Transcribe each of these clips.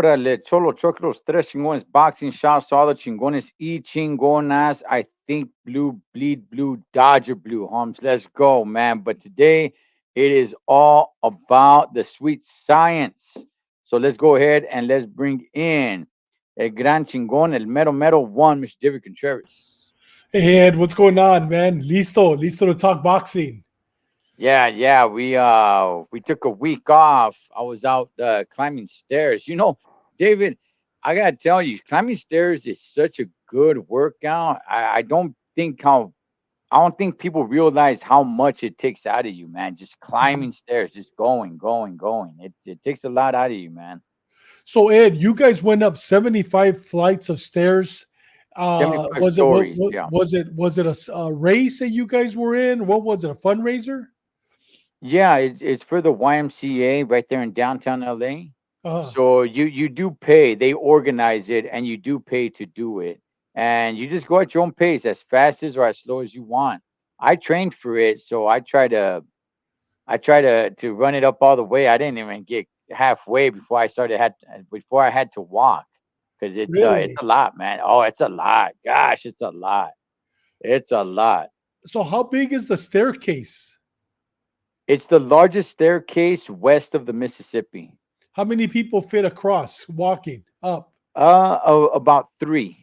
Órale, Cholo Choclos, Tres Chingones, Boxing Shots, all the Chingones, Chingonas. I think blue, bleed blue, Dodger blue, Holmes. Let's go, man. But today it is all about the sweet science. So let's go ahead and let's bring in El Gran Chingon, El Mero Mero one, Mr. David Contreras. Hey Ed, what's going on, man? Listo to talk boxing. Yeah, we took a week off. I was out climbing stairs. David, I gotta tell you, climbing stairs is such a good workout. I don't think people realize how much it takes out of you, man. Just climbing stairs, just going. It takes a lot out of you, man. So Ed, you guys went up 75 flights of stairs. 75 Was it stories, yeah. a race that you guys were in? What was it? A fundraiser? Yeah, it's for the YMCA right there in downtown LA. Uh, So you do pay. They organize it, and you do pay to do it. And you just go at your own pace, as fast as or as slow as you want. I trained for it, so I try to run it up all the way. I didn't even get halfway before I had to walk because it's really? a lot, man. Oh, it's a lot. Gosh, it's a lot. It's a lot. So how big is the staircase? It's the largest staircase west of the Mississippi. How many people fit across walking up? About three.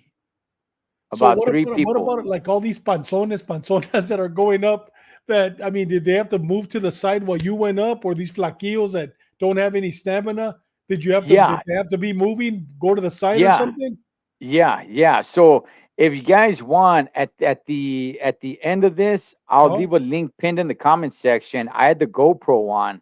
So About what three about what people. about like all these panzonas that are going up? That I mean, did they have to move to the side while you went up, or these flaquillos that don't have any stamina? Did Yeah, they have to be moving, go to the side or yeah, something? yeah. So if you guys want at the end of this, I'll Oh, leave a link pinned in the comment section. I had the GoPro on,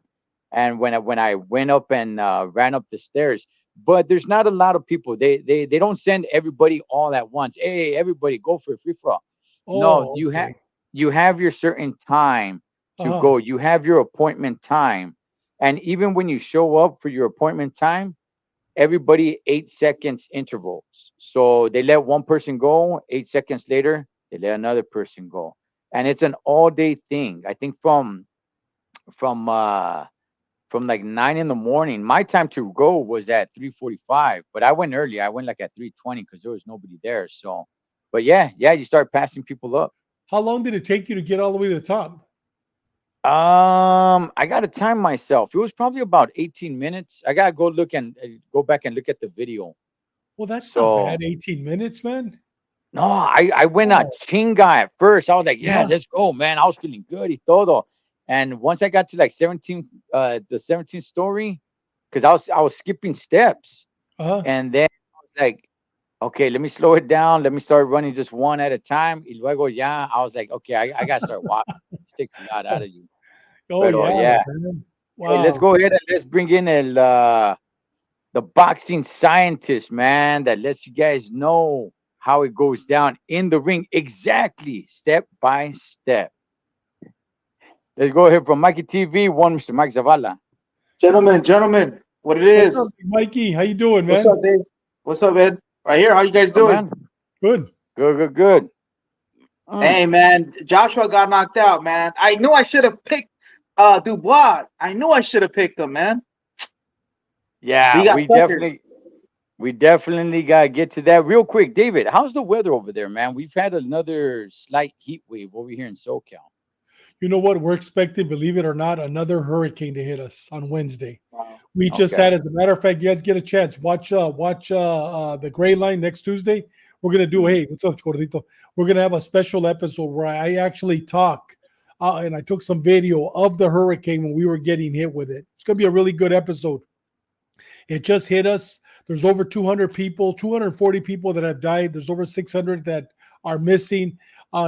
and when I went up and ran up the stairs, but there's not a lot of people. They don't send everybody all at once. Hey, everybody, go for a free for all. No, oh, okay. you have your certain time to Uh-huh. go. You have your appointment time, and even when you show up for your appointment time, everybody 8 seconds intervals. So they let one person go, 8 seconds later, they let another person go. And it's an all day thing. I think from uh from like 9 in the morning. My time to go was at 3:45, but I went early. I went like at 3:20 because there was nobody there. So but yeah, you start passing people up. How long did it take you to get all the way to the top? I gotta time myself. It was probably about 18 minutes. I gotta go back and look at the video. Well, that's not bad. So 18 minutes, man. no, I went a Oh, chinga at first. I was like, yeah, uh-huh. let's go, man. I was feeling good y todo. And once I got to like 17th story, because I was skipping steps. Uh-huh. And then I was like, okay, let me slow it down. Let me start running just one at a time. Y luego ya, I was like, okay, I gotta start walking. This takes a lot out of you. Oh But yeah, yeah. man. Hey, let's Wow. go ahead and let's bring in the boxing scientist, man, that lets you guys know how it goes down in the ring exactly, step by step. Let's go ahead from Mikey TV, one Mr. Mike Zavala. Gentlemen, what it What's up, is? Mikey? How you doing, What's man? up, Dave? What's up, Ed? Right here. How you guys Good doing? man. Good. Good. Mm. Hey, man. Joshua got knocked out, man. I knew I should have picked Dubois. I knew I should have picked him, man. Yeah, He got suckered. we definitely gotta get to that real quick. David, how's the weather over there, man? We've had another slight heat wave over here in SoCal. You know what? We're expecting, believe it or not, another hurricane to hit us on Wednesday. Wow. We just Okay. had, as a matter of fact, you guys get a chance. Watch the Gray Line next Tuesday. We're gonna do. Mm. Hey, what's up, Gordito? We're gonna have a special episode where I actually talk, and I took some video of the hurricane when we were getting hit with it. It's gonna be a really good episode. It just hit us. There's over 200 people, 240 people that have died. There's over 600 that are missing.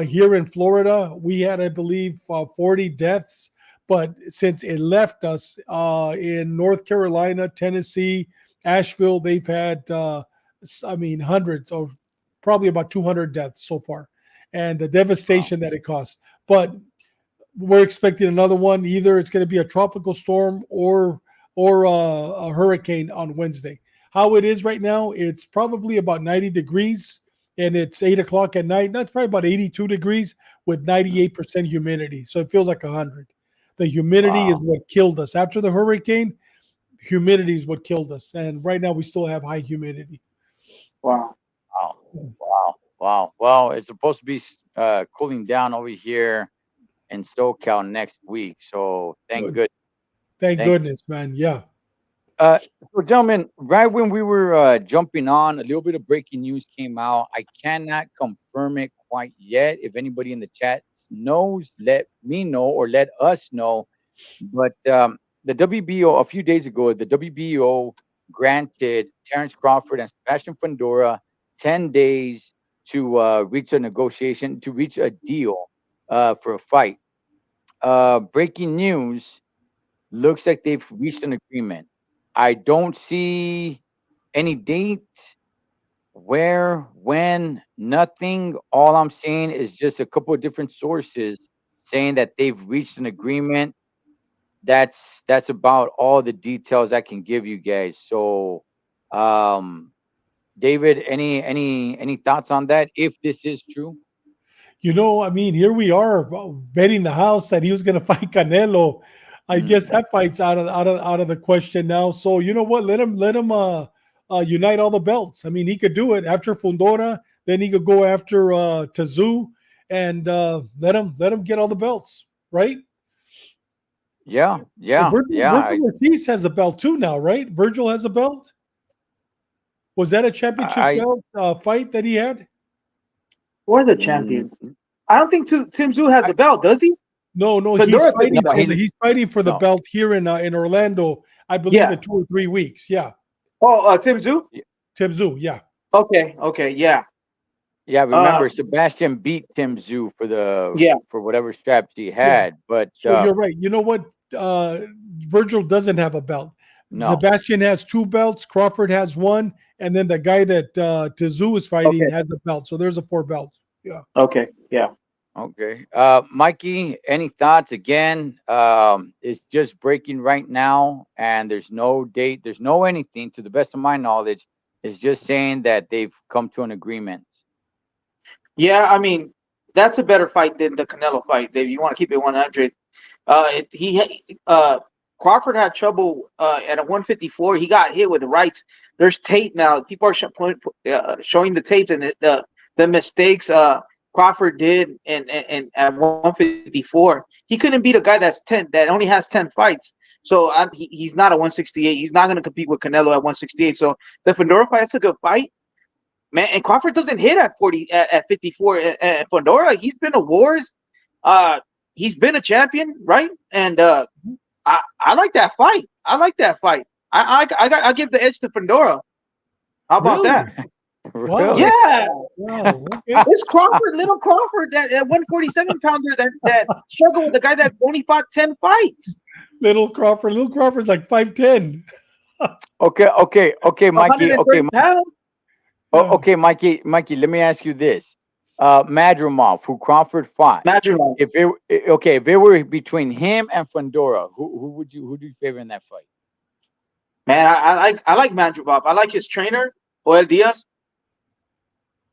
Here in Florida, we had, I believe, 40 deaths. But since it left us in North Carolina, Tennessee, Asheville, they've had, hundreds of probably about 200 deaths so far, and the Wow. devastation that it caused. But we're expecting another one. Either it's going to be a tropical storm or a hurricane on Wednesday. How it is right now, it's probably about 90 degrees and it's 8 o'clock at night. That's probably about 82 degrees with Mm. 98% humidity. So it feels like 100. The humidity is Wow. what killed us. After the hurricane, Humidity is what killed us, and right now we still have high humidity. Wow. Wow, wow, wow. Well, it's supposed to be cooling down over here in SoCal next week. So thank Good. good. Thank Thank. goodness, man. Yeah. Uh, so, gentlemen, right when we were jumping on, a little bit of breaking news came out. I cannot confirm it quite yet. If anybody in the chat knows, let me know or let us know. But the WBO, a few days ago, the WBO granted Terrence Crawford and Sebastian Fundora 10 days to reach a negotiation, to reach a deal for a fight. Breaking news, looks like they've reached an agreement. I don't see any date, where, when, nothing. All I'm seeing is just a couple of different sources saying that they've reached an agreement. That's about all the details I can give you guys. So, um, David, any thoughts on that? If this is true? I mean, here we are betting the house that he was going to fight Canelo. I guess Mm, that fight's out of the question now. So you know what? Let him unite all the belts. I mean, he could do it after Fundora. Then he could go after Tazoo, and let him get all the belts, right? yeah, And yeah, Virgil, yeah. Virgil Ortiz has a belt too now, right? Virgil has a belt. Was that a championship I belt fight that he had? Who are the mm, champions? I don't think Tim Tszyu has I a belt, does he? No, he's Fedora took fighting it no, back. for he he's fighting for the no. belt here in Orlando. I believe Yeah. in 2 or 3 weeks. Yeah, Oh, Tim Tszyu? Tim Zoo. Yeah, Okay, yeah. Yeah, Uh, remember Sebastian beat Tim Zoo yeah. for whatever straps he yeah. had, but So you're right. You know what? Virgil doesn't have a belt. no. Sebastian has 2 belts. Crawford has one, and then the guy that Tazoo is fighting Okay. has a belt. So there's a 4 belts. Yeah. Okay. Yeah. Okay. Mikey, any thoughts? Again, it's just breaking right now, and there's no date, there's no anything. To the best of my knowledge, it's just saying that they've come to an agreement. Yeah, I mean, that's a better fight than the Canelo fight, Dave. You want to keep it 100. Crawford had trouble at a 154. He got hit with the rights. There's tape now. People are showing the tapes and the mistakes Crawford did and at 154. He couldn't beat a guy that only has 10 fights. So he's not a 168. He's not going to compete with Canelo at 168. So the Fedora fight, that's a good fight. Man, and Crawford doesn't hit at 40 at 54. And Fedora, he's been to wars. He's been a champion, right? And I like that fight. I like that fight. I give the edge to Fedora. How about Really? that? Wow. Really? Yeah, Wow. Okay. it's Crawford, little Crawford, that 147 pounder that struggled with the guy that only fought 10 fights. Little Crawford. Little Crawford's like 5'10". Okay, Mikey. 130 pounds. Yeah. Okay, Mikey. Let me ask you this: Madrimov, who Crawford fought, Imagine that. if it were between him and Fundora, who do you favor in that fight? Man, I like Mandrubov. I like his trainer, Joel Diaz.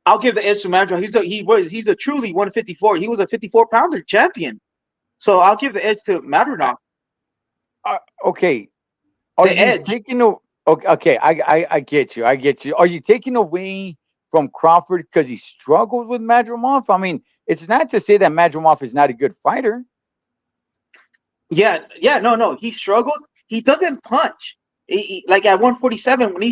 I'll give the edge to Mandrubov. He's a truly 154. He was a 54 pounder champion. So I'll give the edge to Madrimov. Okay, are The you edge. taking a okay? I get you. I get you. Are you taking away from Crawford because he struggled with Madrimov? I mean, it's not to say that Madrimov is not a good fighter. Yeah, no. He struggled. He doesn't punch. Like at 147 when he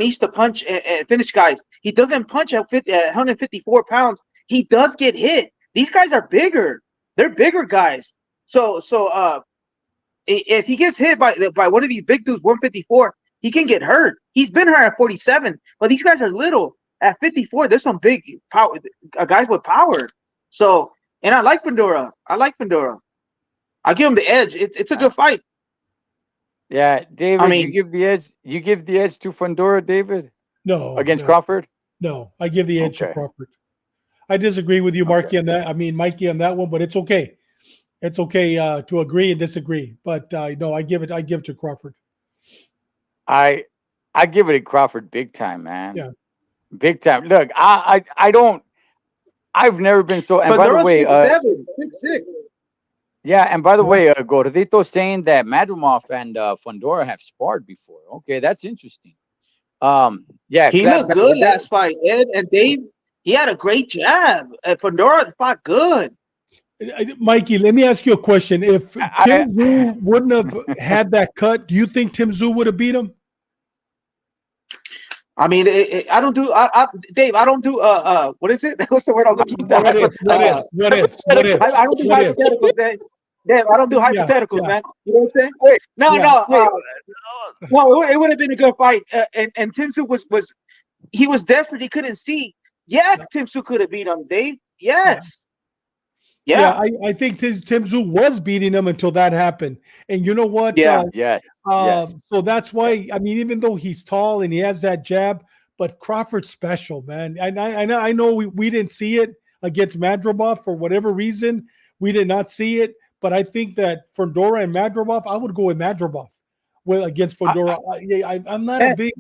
used to punch and finish guys. He doesn't punch at 154 pounds. He does get hit. These guys are bigger. They're bigger guys. So if he gets hit by one of these big dudes, 154, he can get hurt. He's been hurt at 47, but these guys are little. At 54, there's some big power guys with power. So, and I like Pandora. I give him the edge. It's a good fight. Yeah, David, I you mean, give the edge. You give the edge to Fundora, David, No, against no, Crawford. no. I give the edge to Okay, Crawford. I disagree with you, okay. Marky, on that. I mean, Mikey, on that one, but it's okay. It's okay to agree and disagree. But no, I give it to Crawford. I I give it to Crawford big time, man. Yeah. Big time. Look, I don't. I've never been so. And by the Pandora way, 6'7", 6'6". Yeah, and by the Yeah. way, Gordito saying that Madrimov and Fondora have sparred before. Okay, that's interesting. Yeah, He clap looked back. good last fight, Ed and Dave. He had a great jab. Fedora fought good. Mikey, let me ask you a question. If Tim I, Zoo wouldn't have had that cut, do you think Tim Zoo would have beat him? I mean, I don't do. Dave, I don't do. What is it? What's the word I'm looking for? What if? What Uh, ifs? What ifs? What ifs? I don't do What ifs? hypotheticals, Dave. Dave, I don't do Yeah, hypotheticals, yeah, man. You know what I'm saying? wait, No, yeah. no, wait. no. It would have been a good fight. And Tim Su was he was desperate. He couldn't see. Yeah, Tim Su could have beat him, Dave. Yeah. Yes. Yeah, Yeah. I think Tim Zoo was beating him until that happened. And you know what? Yeah. Yes, yes. So that's Yes. why, I mean, even though he's tall and he has that jab, but Crawford's special, man. And I know we didn't see it against Madrimov for whatever reason. We did not see it. But I think that Fondora and Madrimov, I would go with Madrimov against Fondora. I'm not a Eh, big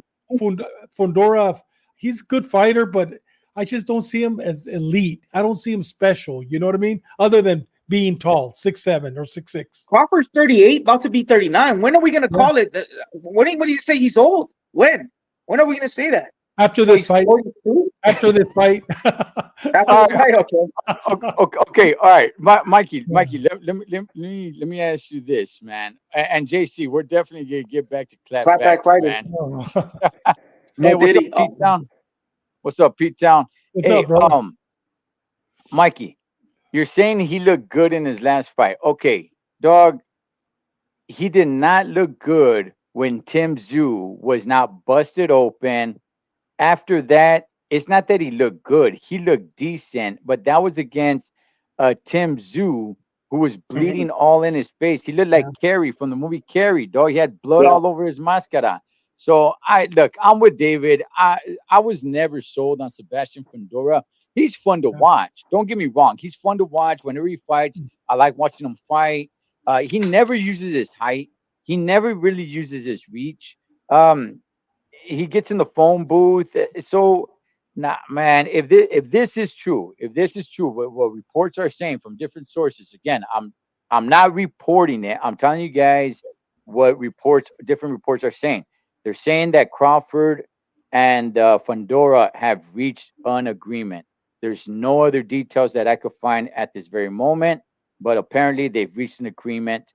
Fondora. He's a good fighter, but I just don't see him as elite. I don't see him special. You know what I mean? Other than being tall, 6'7" or 6'6". Crawford's 38, about to be 39. When are we gonna Yeah. call it? When do you say he's old? When? When are we gonna say that? After So this he's fight, 42? after this fight. After All this right, fight, okay. okay, all right, Mikey, Yeah. let me ask you this, man. And JC, we're definitely gonna get back to Clap back clapbacks, fighters. man. No Hey, what's up, Diddy. Pete Town? What's up, Pete Town? What's Hey, up, brother? Mikey, you're saying he looked good in his last fight. Okay, dog, he did not look good when Tim Zoo was not busted open. After that, it's not that he looked good. He looked decent, but that was against Tim Zoo, who was Mhm. bleeding all in his face. He looked like Yeah. Carrie from the movie Carrie, dog. He had blood Yeah. all over his mascara. So I look, I'm with David. I was never sold on Sebastian Fundora. He's fun to Yeah. watch. Don't get me wrong. He's fun to watch whenever he fights. I like watching him fight. He never uses his height. He never really uses his reach. Um, he gets in the phone booth. So, nah, man, if this is true, if this is true, what reports are saying from different sources, again, I'm not reporting it. I'm telling you guys what different reports are saying. They're saying that Crawford and Fondora have reached an agreement. There's no other details that I could find at this very moment, but apparently they've reached an agreement.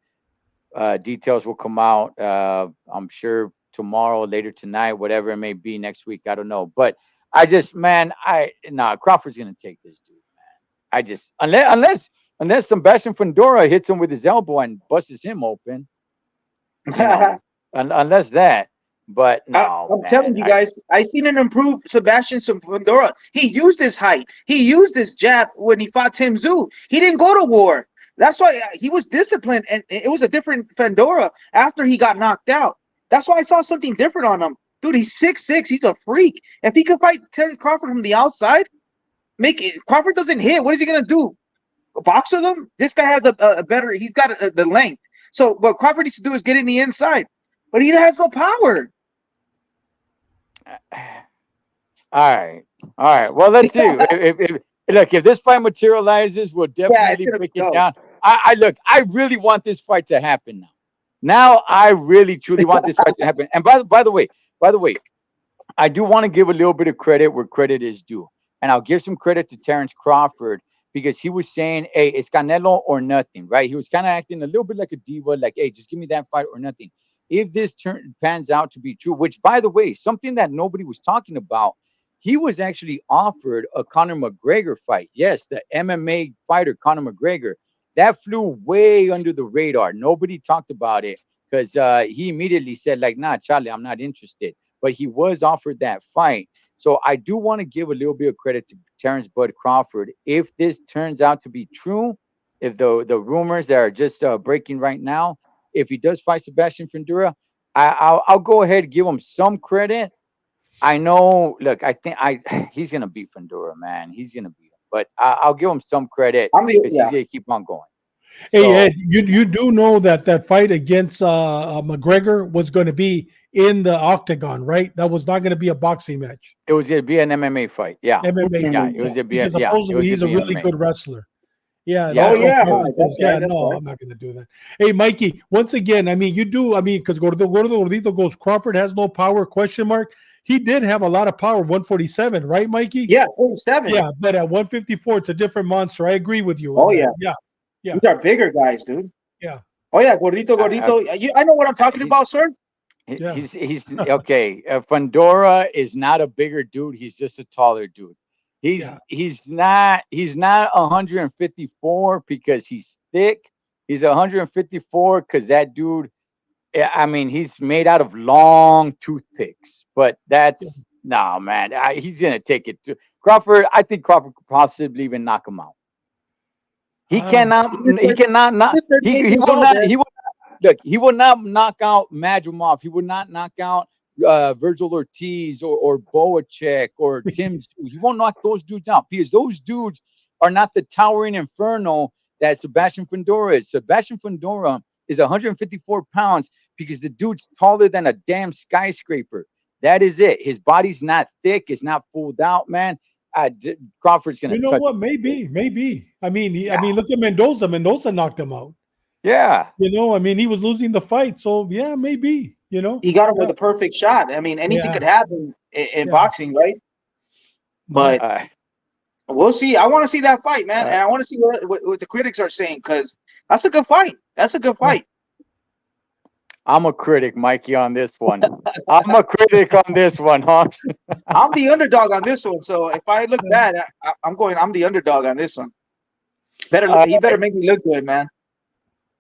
Details will come out. I'm sure tomorrow, later tonight, whatever it may be next week. I don't know, but I just, man, Crawford's gonna take this dude, man. I just unless Sebastian Fundora hits him with his elbow and busts him open, you know, unless that. But no, I'm man, telling you guys, I seen an improved Sebastian Fundora. He used his height. He used his jab when he fought Tim Zoo. He didn't go to war. That's why he was disciplined, and it was a different Fundora after he got knocked out. That's why I saw something different on him. Dude, he's 6'6". He's a freak. If he could fight Terence Crawford from the outside, make it. Crawford doesn't hit. What is he gonna do? Box with him? This guy has a better. He's got the length. So what Crawford needs to do is get in the inside, but he has no power. all right, all right. Well, let's see. Look, if this fight materializes, we'll Yeah, it's definitely gonna break it go. down. I look. I really want this fight to happen now. Now, I really truly want this fight to happen. And by the way, I do want to give a little bit of credit where credit is due. And I'll give some credit to Terrence Crawford because he was saying, hey, it's Canelo or nothing, right? He was kind of acting a little bit like a diva, like, hey, just give me that fight or nothing. If this pans out to be true, which, by the way, something that nobody was talking about, he was actually offered a Conor McGregor fight. Yes, the MMA fighter, Conor McGregor. That flew way under the radar. Nobody talked about it because he immediately said, like, nah, Charlie, I'm not interested, but he was offered that fight. So I do want to give a little bit of credit to Terrence Bud Crawford. If this turns out to be true, if the rumors that are just breaking right now, if he does fight Sebastian Fundora, I'll go ahead and give him some credit. I know. Look, I think he's gonna beat Fundora, man. He's gonna beat him, but I'll give him some credit because he's Yeah. gonna keep on going. Hey Ed, So you do know that fight against McGregor was going to be in the octagon, right? That was not going to be a boxing match. it was gonna be an MMA fight. Yeah, MMA yeah. fight, It yeah. was gonna be Because yeah. It supposedly was he's gonna a be really MMA. good wrestler. Yeah, Yeah, Oh that's no yeah, uh, chemicals. that's Yeah, right. That's no, right. I'm not gonna do that. Hey, Mikey, once again, I mean, you do. I mean, because Gordo Gordito goes, Crawford has no power? Question mark. He did have a lot of power, 147, right, Mikey? Yeah, 47. Yeah, but at 154, it's a different monster. I agree with you on Oh yeah, that. Yeah, yeah, these are bigger guys, dude. yeah, Oh yeah, gordito, I, gordito. I know what I'm talking he, about, sir. yeah, he's okay. Fundora is not a bigger dude. He's just a taller dude. yeah. He's not 154 because he's thick. He's 154 because that dude. I mean, he's made out of long toothpicks. But Yeah. that's no man. He's gonna take it to Crawford. I think Crawford could possibly even knock him out. He Um, cannot. He's He cannot. Not. just 38 He years will old, not. man. Look, he will not knock out Madrimov. He would not knock out Virgil Ortiz or Boacek or Tim. He won't knock those dudes out because those dudes are not the towering inferno that Sebastian Fundora is. Sebastian Fundora is 154 pounds because the dude's taller than a damn skyscraper. That is it. His body's not thick. It's not fulled out, man. Crawford's gonna you know touch what? him. Maybe. I Yeah, mean, look at Mendoza. Mendoza knocked him out. yeah, You know, I mean, he was losing the fight, so yeah, maybe. You know, He got him yeah, with a perfect shot. I mean, anything yeah, could happen in yeah. boxing, right? No, But uh, we'll see. I want to see that fight, man, uh, and I want to see what the critics are saying because that's a good fight. That's a good yeah. fight. I'm a critic, Mikey, on this one. I'm a critic on this one, huh? I'm the underdog on this one, so if I look bad, I'm going. I'm the underdog on this one. Uh, He better make me look good, man.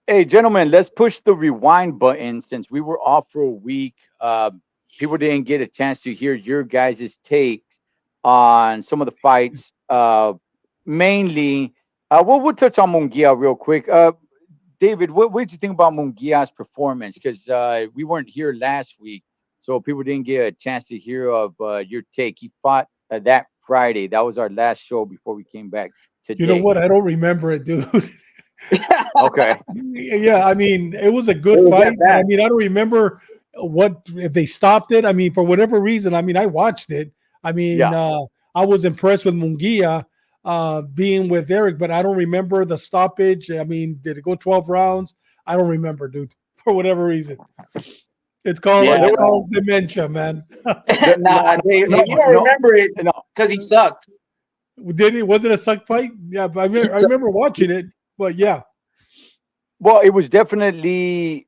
hey, gentlemen, let's push the rewind button since we were off for a week. People didn't get a chance to hear your guys' takes on some of the fights. Mainly, we'll touch on Munguia real quick. David, what did you think about Munguia's performance? Because we weren't here last week, so people didn't get a chance to hear of your take. He fought that Friday. That was our last show before we came back you know today. what? I don't remember it, dude. Okay. Yeah, I mean, it was a It good was fight, that but I bad. mean, I don't remember what if they stopped it. I mean, for whatever reason, I mean, I watched it. I mean, Yeah. I was impressed with Munguia being with Eric, but I don't remember the stoppage. I mean, did it go 12 rounds? I don't remember, dude. For whatever reason, Well, Yeah, there it's was no, called dementia, man. no, nah, Dave. no, If you don't no, remember it, no. because he sucked. Did it? Was it a suck fight? Yeah, but He I sucked. remember watching it. But yeah, Well, it was definitely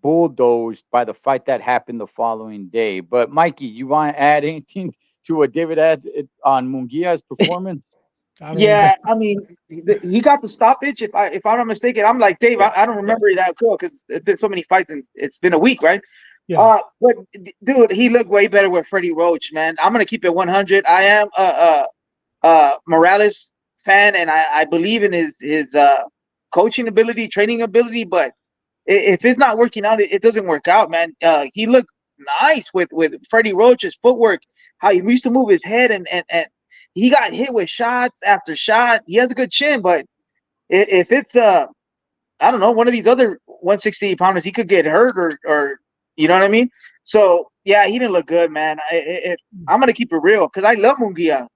bulldozed by the fight that happened the following day. But Mikey, you want to add anything to what David had on Mungia's performance? I don't Yeah, remember. I mean, he got the stoppage. If I'm not mistaken, I'm like Dave. Yeah, I don't yeah. remember that cool because it's been so many fights and it's been a week, right? Yeah, But dude, he looked way better with Freddie Roach, man. I'm gonna keep it 100. I am a Morales fan, and I believe in his coaching ability, training ability. But if it's not working out, it doesn't work out, man. He looked nice with Freddie Roach's footwork, how he used to move his head, and he got hit with shots after shot. He has a good chin, but if it's I don't know, one of these other 168 pounders, he could get hurt or you know what I mean. So yeah, he didn't look good, man. I'm gonna keep it real because I love Mungia,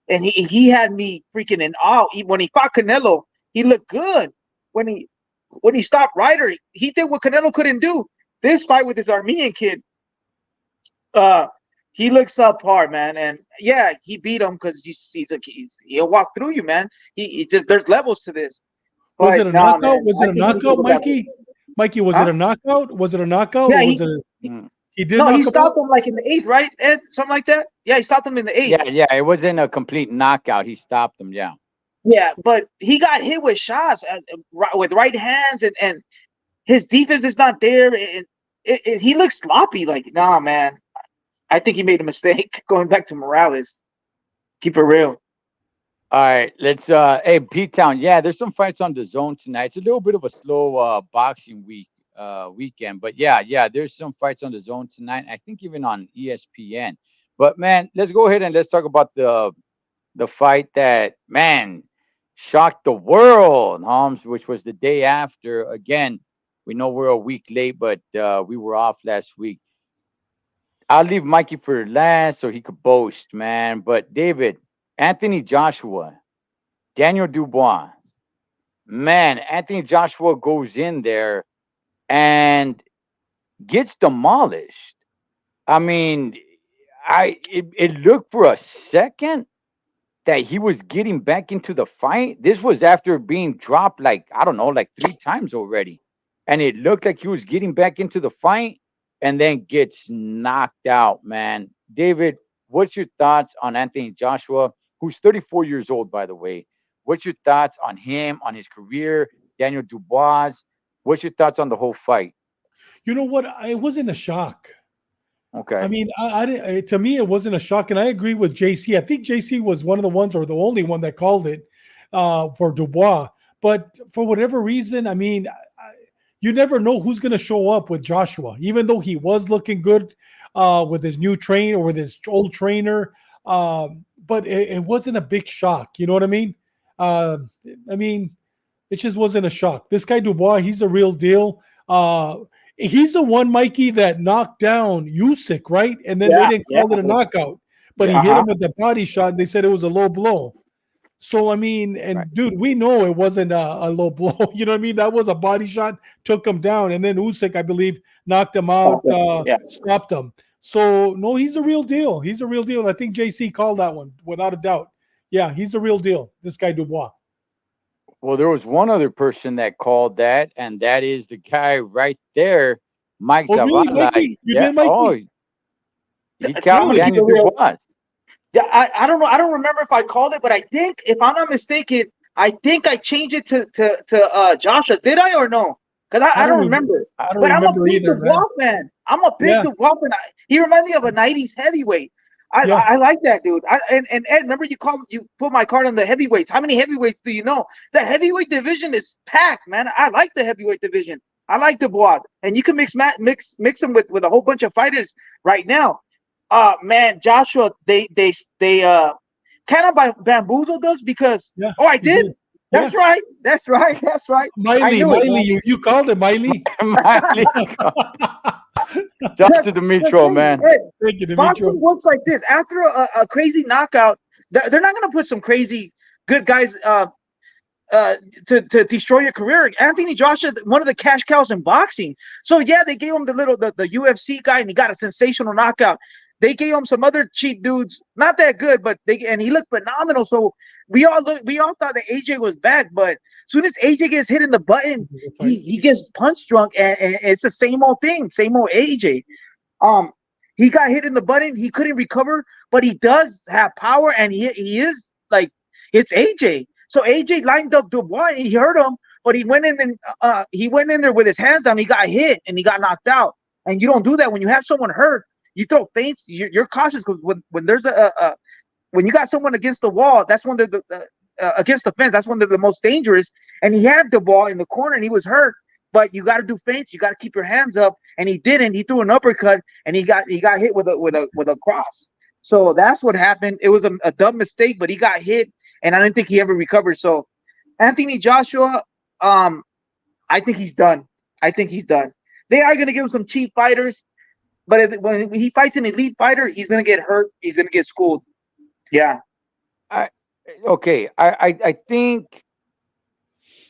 and he had me freaking in awe. When he fought Canelo, he looked good. When he stopped Ryder, he did what Canelo couldn't do. This fight with this Armenian kid, uh, he looks subpar, man. And yeah, he beat him because he'll walk through you, man. He just there's levels to this. was it But a nah, knockout? man, Was I it a think he needs to knockout, look at Mikey? Mikey, was it huh? a knockout? Was it a knockout Yeah, or was it? Mm. He did no, he knock him out. stopped him like in the eighth, right? Ed, something like that. Yeah, he stopped him in the eighth. Yeah, yeah. It wasn't a complete knockout. He stopped him. Yeah. Yeah, but he got hit with shots with right hands, and his defense is not there. And he looks sloppy. Like, nah, man. I think he made a mistake going back to Morales. Keep it real. All right, let's hey P Town. Yeah, there's some fights on the zone tonight. It's a little bit of a slow boxing weekend, but yeah, there's some fights on the zone tonight. I think even on ESPN. But man, let's go ahead and let's talk about the fight that man shocked the world, Holmes, which was the day after. Again, we know we're a week late, but we were off last week. I'll leave Mikey for last so he could boast, man. But David, Anthony Joshua, Daniel Dubois. Man, Anthony Joshua goes in there and gets demolished. I mean, it looked for a second that he was getting back into the fight. This was after being dropped like I don't know, like three times already, and it looked like he was getting back into the fight, and then gets knocked out. Man, David, what's your thoughts on Anthony Joshua, who's 34 years old, by the way? What's your thoughts on him, on his career? Daniel Dubois. What's your thoughts on the whole fight? You know what? It wasn't a shock. I Okay. mean, I didn't, to me, it wasn't a shock, and I agree with JC. I think JC was one of the ones, or the only one that called it for Dubois. But for whatever reason, I mean, you never know who's going to show up with Joshua, even though he was looking good with his new trainer or with his old trainer. But it wasn't a big shock. You know what I mean? Uh, I mean, it just wasn't a shock. This guy Dubois, he's a real deal. He's the one, Mikey, that knocked down Usyk, right? And then they Yeah, didn't yeah, call it a knockout, but he Yeah. hit uh-huh. him with the body shot. And they said it was a low blow. So I mean, Right. and dude, we know it wasn't a low blow. You know what I mean? That was a body shot, took him down, and then Usyk, I believe, knocked him Stop out, it. Yeah. stopped him. So no, he's a real deal. He's a real deal. I think JC called that one without a doubt. Yeah, he's a real deal. This guy Dubois. Well, there was one other person that called that, and that is the guy right there, Mike Oh, really, Zavala. Mikey? You Yeah. did, Oh, Mikey? he I'm called gonna keep it Daniel real. Dubois. Yeah, I don't know. I don't remember if I called it, but I think, if I'm not mistaken, I think I changed it to Joshua. Did I or no? Because I I don't don't remember. remember. I don't But I'm a remember big either, man. Dubois fan. I'm a big Yeah, Dubois fan. He reminds me of a '90s heavyweight. yeah. I like that dude. And Ed, remember you put my card on the heavyweights. How many heavyweights do you know? The heavyweight division is packed, man. I like the heavyweight division. I like Dubois, and you can mix them with a whole bunch of fighters right now. Man, Joshua, they kind of bamboozled us because, Yeah, oh, I he did. did. Yeah. That's right. That's right. That's right. I Miley, knew it, Miley, man. you called it, Miley. Miley, Because Josh the Dimitro, thing, man. Ed, Thank you, Demetrio. boxing works like this. After a crazy knockout, they're not going to put some crazy good guys uh, to destroy your career. Anthony Joshua, one of the cash cows in boxing. So yeah, they gave him the UFC guy, and he got a sensational knockout. They gave him some other cheap dudes, not that good, but he looked phenomenal. So we all thought that AJ was back, but as soon as AJ gets hit in the button, he gets punch drunk, and it's the same old thing, same old AJ. Um, he got hit in the button, he couldn't recover, but he does have power, and he is like, it's AJ. So AJ lined up Dubois, and he hurt him, but he went in there with his hands down. He got hit and he got knocked out. And you don't do that when you have someone hurt. You throw feints. You're cautious because when there's when you got someone against the wall, that's when they're against the fence. That's when they're the most dangerous. And he had the ball in the corner and he was hurt. But you got to do feints. You got to keep your hands up. And he didn't. He threw an uppercut and he got hit with a cross. So that's what happened. It was a dumb mistake, but he got hit, and I didn't think he ever recovered. So Anthony Joshua, I think he's done. I think he's done. They are going to give him some cheap fighters, but when he fights an elite fighter, he's going to get hurt. He's going to get schooled. Yeah. I okay. I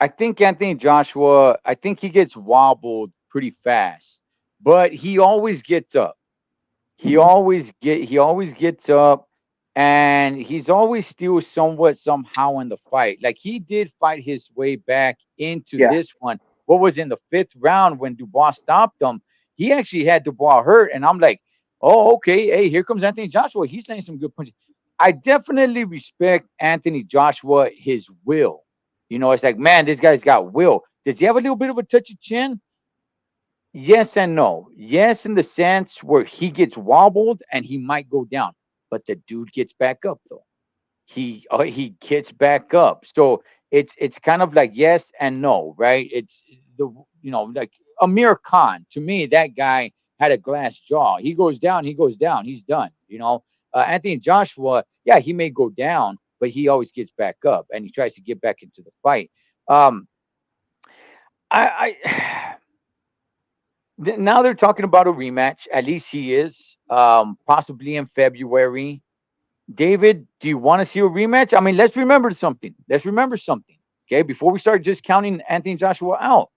think Anthony Joshua. I think he gets wobbled pretty fast, but he always gets up. He always gets up, and he's always still somewhat somehow in the fight. Like he did fight his way back into Yeah. this one. What was in the fifth round when Dubois stopped him? He actually had Dubois hurt, and I'm like, oh, okay. Hey, here comes Anthony Joshua. He's laying some good punches. I definitely respect Anthony Joshua, his will. You know, it's like, man, this guy's got will. Does he have a little bit of a touch of chin? Yes and no. Yes, in the sense where he gets wobbled and he might go down, but the dude gets back up though. He gets back up. So it's kind of like yes and no, right? It's the like Amir Khan. To me, that guy had a glass jaw. He goes down, he goes down, he's done. Anthony Joshua, yeah, he may go down, but he always gets back up and he tries to get back into the fight. Um, I Now they're talking about a rematch. At least he is possibly in February. David, do you want to see a rematch? I mean, let's remember something. Let's remember something. Okay, before we start just counting Anthony Joshua out,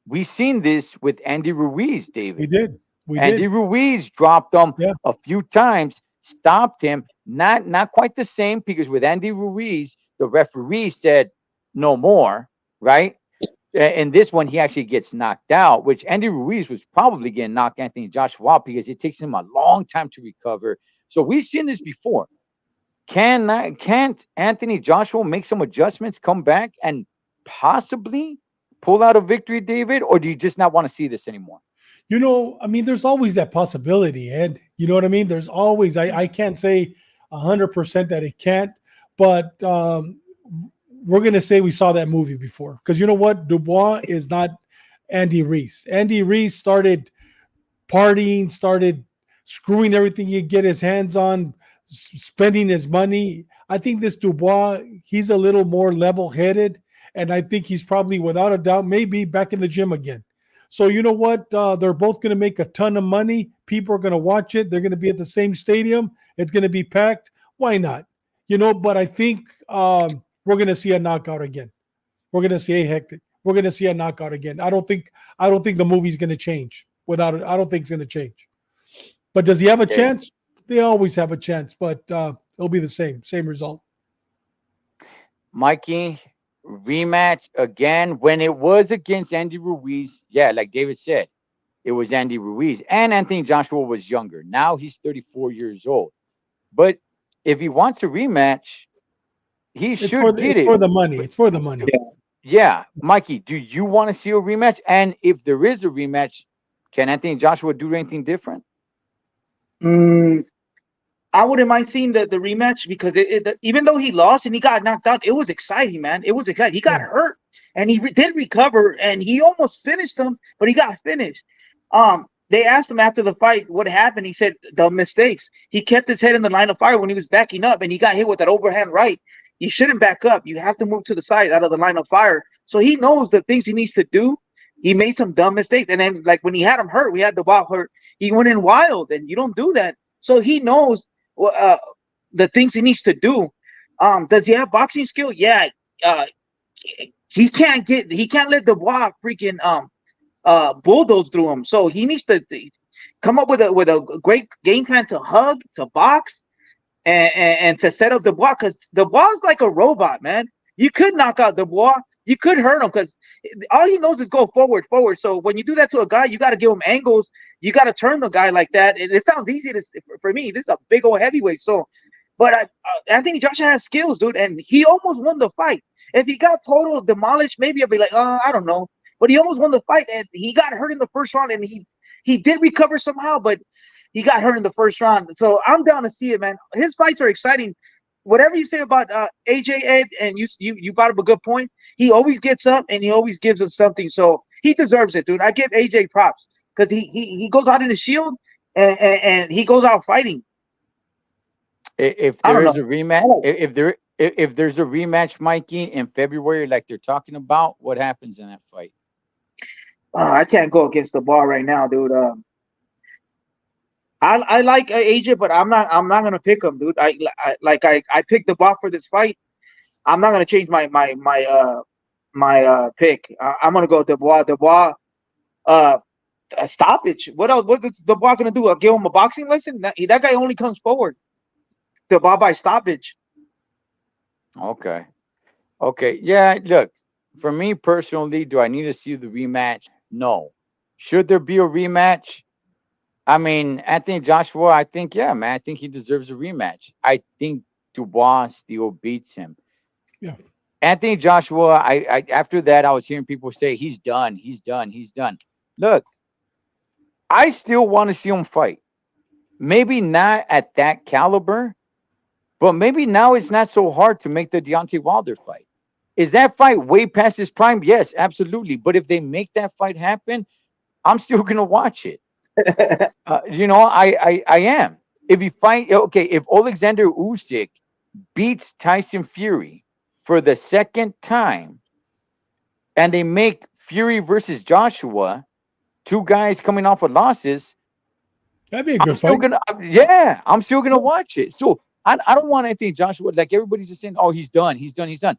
we seen this with Andy Ruiz, We David. did. We Andy did. Ruiz dropped him Yeah. a few times, stopped him. Not quite the same because with Andy Ruiz, the referee said no more, right? And this one, he actually gets knocked out, which Andy Ruiz was probably getting knocked Anthony Joshua out because it takes him a long time to recover. So we've seen this before. Can't Anthony Joshua make some adjustments, come back, and possibly pull out a victory, David? Or do you just not want to see this anymore? I mean, there's always that possibility, Ed. You know what I mean? There's always, I can't say 100% that it can't, but we're going to say we saw that movie before. Because you know what? Dubois is not Andy Reese. Andy Reese started partying, started screwing everything he could get his hands on, spending his money. I think this Dubois, he's a little more level headed. And I think he's probably, without a doubt, maybe back in the gym again. So you know what? They're both going to make a ton of money. People are going to watch it. They're going to be at the same stadium. It's going to be packed. Why not? But I think we're going to see a knockout again. We're going to see a hectic. We're going to see a knockout again. I don't think the movie's going to change without it. I don't think it's going to change. But does he have a Okay. chance? They always have a chance, but it'll be the same result. Mikey, rematch again. When it was against Andy Ruiz, yeah, like David said, it was Andy Ruiz. And Anthony Joshua was younger. Now he's 34 years old. But if he wants a rematch, he It's for should the, get it's it. for the money. It's for the money. Yeah, Mikey, do you want to see a rematch? And if there is a rematch, can Anthony Joshua do anything different? Mm, I wouldn't mind seeing the rematch because even though he lost and he got knocked out, it was exciting, man. It was exciting. He got Yeah. hurt and he did recover and he almost finished him, but he got finished. They asked him after the fight what happened. He said the mistakes. He kept his head in the line of fire when he was backing up and he got hit with that overhand right. You shouldn't back up. You have to move to the side out of the line of fire. So he knows the things he needs to do. He made some dumb mistakes. And then, like when he had him hurt, we had the ball hurt. He went in wild, and you don't do that. So he knows the things he needs to do. Does he have boxing skill? Yeah. Uh, he can't let the ball freaking bulldoze through him. So he needs to come up with a great game plan to hug, to box, and to set up the block because the ball's like a robot, man. You could knock out the ball. You could hurt him because all he knows is go forward, forward. So when you do that to a guy, you got to give him angles. You got to turn the guy like that. It sounds easy for me. This is a big old heavyweight. So, but Anthony Joshua has skills, dude, and he almost won the fight. If he got total demolished, maybe I'd be like, I don't know. But he almost won the fight, and he got hurt in the first round, and he did recover somehow, but he got hurt in the first round. So I'm down to see it, man. His fights are exciting. Whatever you say about AJ Ed, and you brought up a good point. He always gets up and he always gives us something. So he deserves it, dude. I give AJ props because he goes out in the shield and he goes out fighting. If I there don't is a know. rematch, if there's a rematch, Mikey, in February, like they're talking about, what happens in that fight? I can't go against the bar right now, dude. I like AJ, but I'm not gonna pick him, dude. I picked the bar for this fight. I'm not gonna change my pick. I'm gonna go with Dubois. Dubois, uh, a stoppage. What else? What is Dubois gonna do? Give him a boxing lesson? That guy only comes forward. Dubois by stoppage. Okay. Okay. Yeah. Look, for me personally, do I need to see the rematch? No. Should there be a rematch? I mean, Anthony Joshua, I think, yeah, man, I think he deserves a rematch. I think Dubois still beats him. Yeah. Anthony Joshua, I after that, I was hearing people say he's done, he's done, he's done. Look, I still want to see him fight. Maybe not at that caliber, but maybe now it's not so hard to make the Deontay Wilder fight. Is that fight way past his prime? Yes, absolutely. But if they make that fight happen, I'm still gonna watch it. I am. If he fight, okay, if Alexander Usyk beats Tyson Fury for the second time, and they make Fury versus Joshua, two guys coming off of losses, That'd be a I'm good still fight. gonna, yeah, I'm still gonna watch it. So I don't want Anthony Joshua, like everybody's just saying, oh, he's done, he's done, he's done.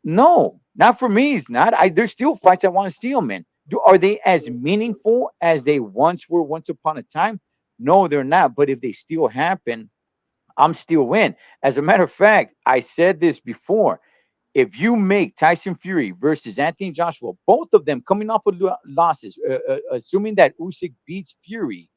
No, not for me. He's not. There's still fights I want to see him in. Are they as meaningful as they once were once upon a time? No, they're not. But if they still happen, I'm still in. As a matter of fact, I said this before. If you make Tyson Fury versus Anthony Joshua, both of them coming off of losses, assuming that Usyk beats Fury,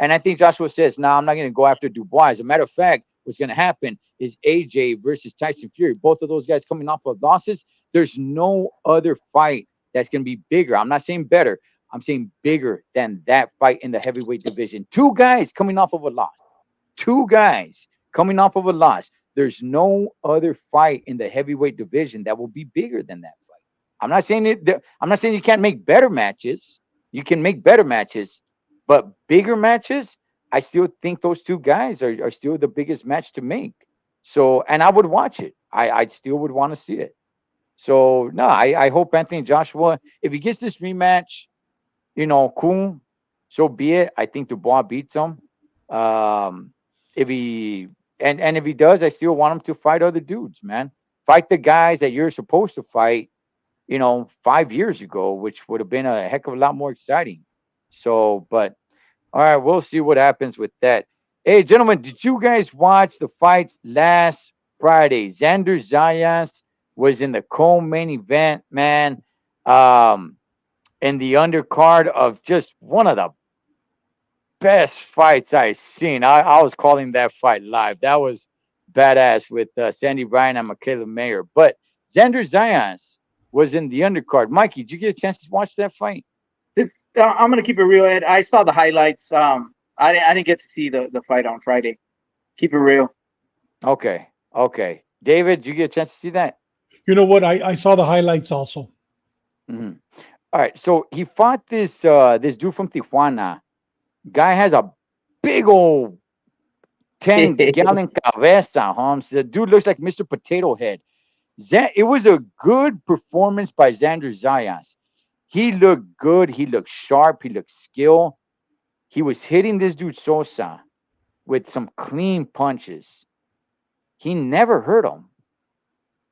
and I think Joshua says, "No, I'm not going to go after Dubois." As a matter of fact, what's going to happen is AJ versus Tyson Fury. Both of those guys coming off of losses. There's no other fight that's going to be bigger. I'm not saying better. I'm saying bigger than that fight in the heavyweight division. Two guys coming off of a loss. Two guys coming off of a loss. There's no other fight in the heavyweight division that will be bigger than that fight. I'm not saying it. I'm not saying you can't make better matches. You can make better matches, but bigger matches, I still think those two guys are still the biggest match to make. So, and I would watch it. I still would want to see it. So, no, I hope Anthony Joshua, if he gets this rematch, cool. So be it. I think Dubois beats him. If he and if he does, I still want him to fight other dudes, man. Fight the guys that you're supposed to fight, 5 years ago, which would have been a heck of a lot more exciting. So, but all right, we'll see what happens with that. Hey, gentlemen, did you guys watch the fights last Friday? Xander Zayas was in the co-main event, man. In the undercard of just one of the best fights I've seen. I was calling that fight live. That was badass with Sandy Bryan and Michaela Mayer. But Xander Zayas was in the undercard. Mikey, did you get a chance to watch that fight? I'm gonna keep it real, Ed. I saw the highlights. I didn't get to see the fight on Friday. Keep it real. Okay. David, did you get a chance to see that? You know what? I saw the highlights also. Mm-hmm. All right. So he fought this dude from Tijuana. Guy has a big old 10-gallon cabeza, Holmes. The dude looks like Mr. Potato Head. It was a good performance by Xander Zayas. He looked good. He looked sharp. He looked skilled. He was hitting this dude Sosa with some clean punches. He never hurt him.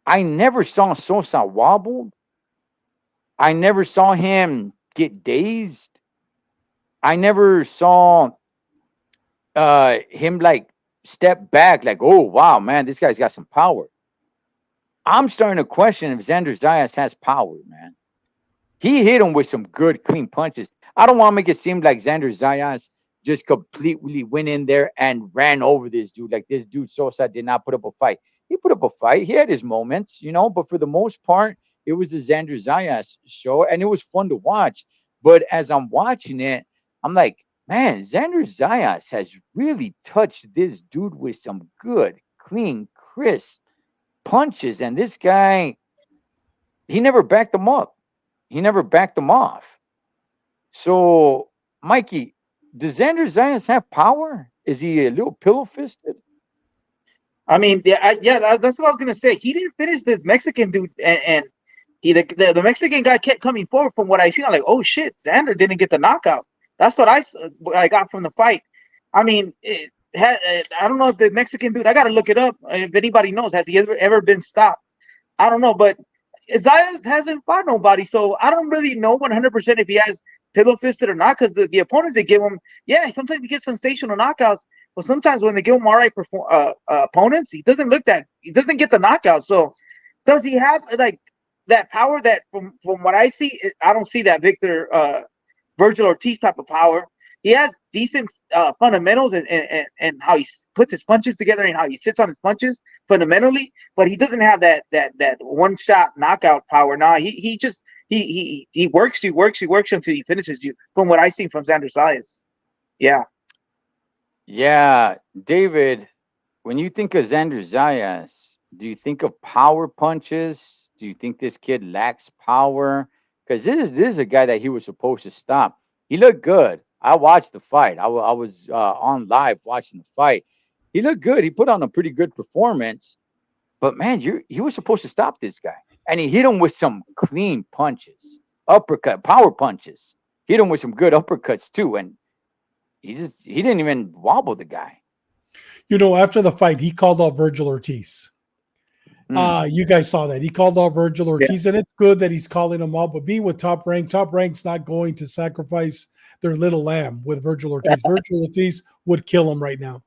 I never saw Sosa wobble. I never saw him get dazed. I never saw him like step back, like, oh wow, man, this guy's got some power. I'm starting to question if Xander Zayas has power, man. He hit him with some good, clean punches. I don't want to make it seem like Xander Zayas just completely went in there and ran over this dude. Like this dude Sosa did not put up a fight. He put up a fight. He had his moments, but for the most part, it was the Xander Zayas show, and it was fun to watch. But as I'm watching it, I'm like, man, Xander Zayas has really touched this dude with some good, clean, crisp punches. And this guy, he never backed him up. He never backed him off. So, Mikey, does Xander Zayas have power? Is he a little pillow fisted? I mean, that's what I was gonna say. He didn't finish this Mexican dude, and the Mexican guy kept coming forward. From what I seen, I'm like, oh shit, Xander didn't get the knockout. That's what I got from the fight. I mean, I don't know if the Mexican dude. I gotta look it up. If anybody knows, has he ever been stopped? I don't know, but Zayas hasn't fought nobody, so I don't really know 100% if he has pillow fisted or not. Because the opponents they give him, sometimes he gets sensational knockouts, but sometimes when they give him all right opponents, he doesn't get the knockout. So does he have like that power that from what I see, I don't see that Virgil Ortiz type of power. He has decent fundamentals and how he puts his punches together and how he sits on his punches fundamentally, but he doesn't have that one shot knockout power. Nah, he works until he finishes you. From what I see from Xander Zayas, Yeah, David. When you think of Xander Zayas, do you think of power punches? Do you think this kid lacks power? Because this is a guy that he was supposed to stop. He looked good. I watched the fight. I was on live watching the fight. He looked good. He put on a pretty good performance. But man, he was supposed to stop this guy, and he hit him with some clean punches, power punches. Hit him with some good uppercuts too, and he didn't even wobble the guy. After the fight, he called out Virgil Ortiz. Mm. You guys saw that. He called out Virgil Yeah. Ortiz, and it's good that he's calling him out. But being with Top Rank's not going to sacrifice their little lamb with Virgil Ortiz. Virgil Ortiz would kill him right now.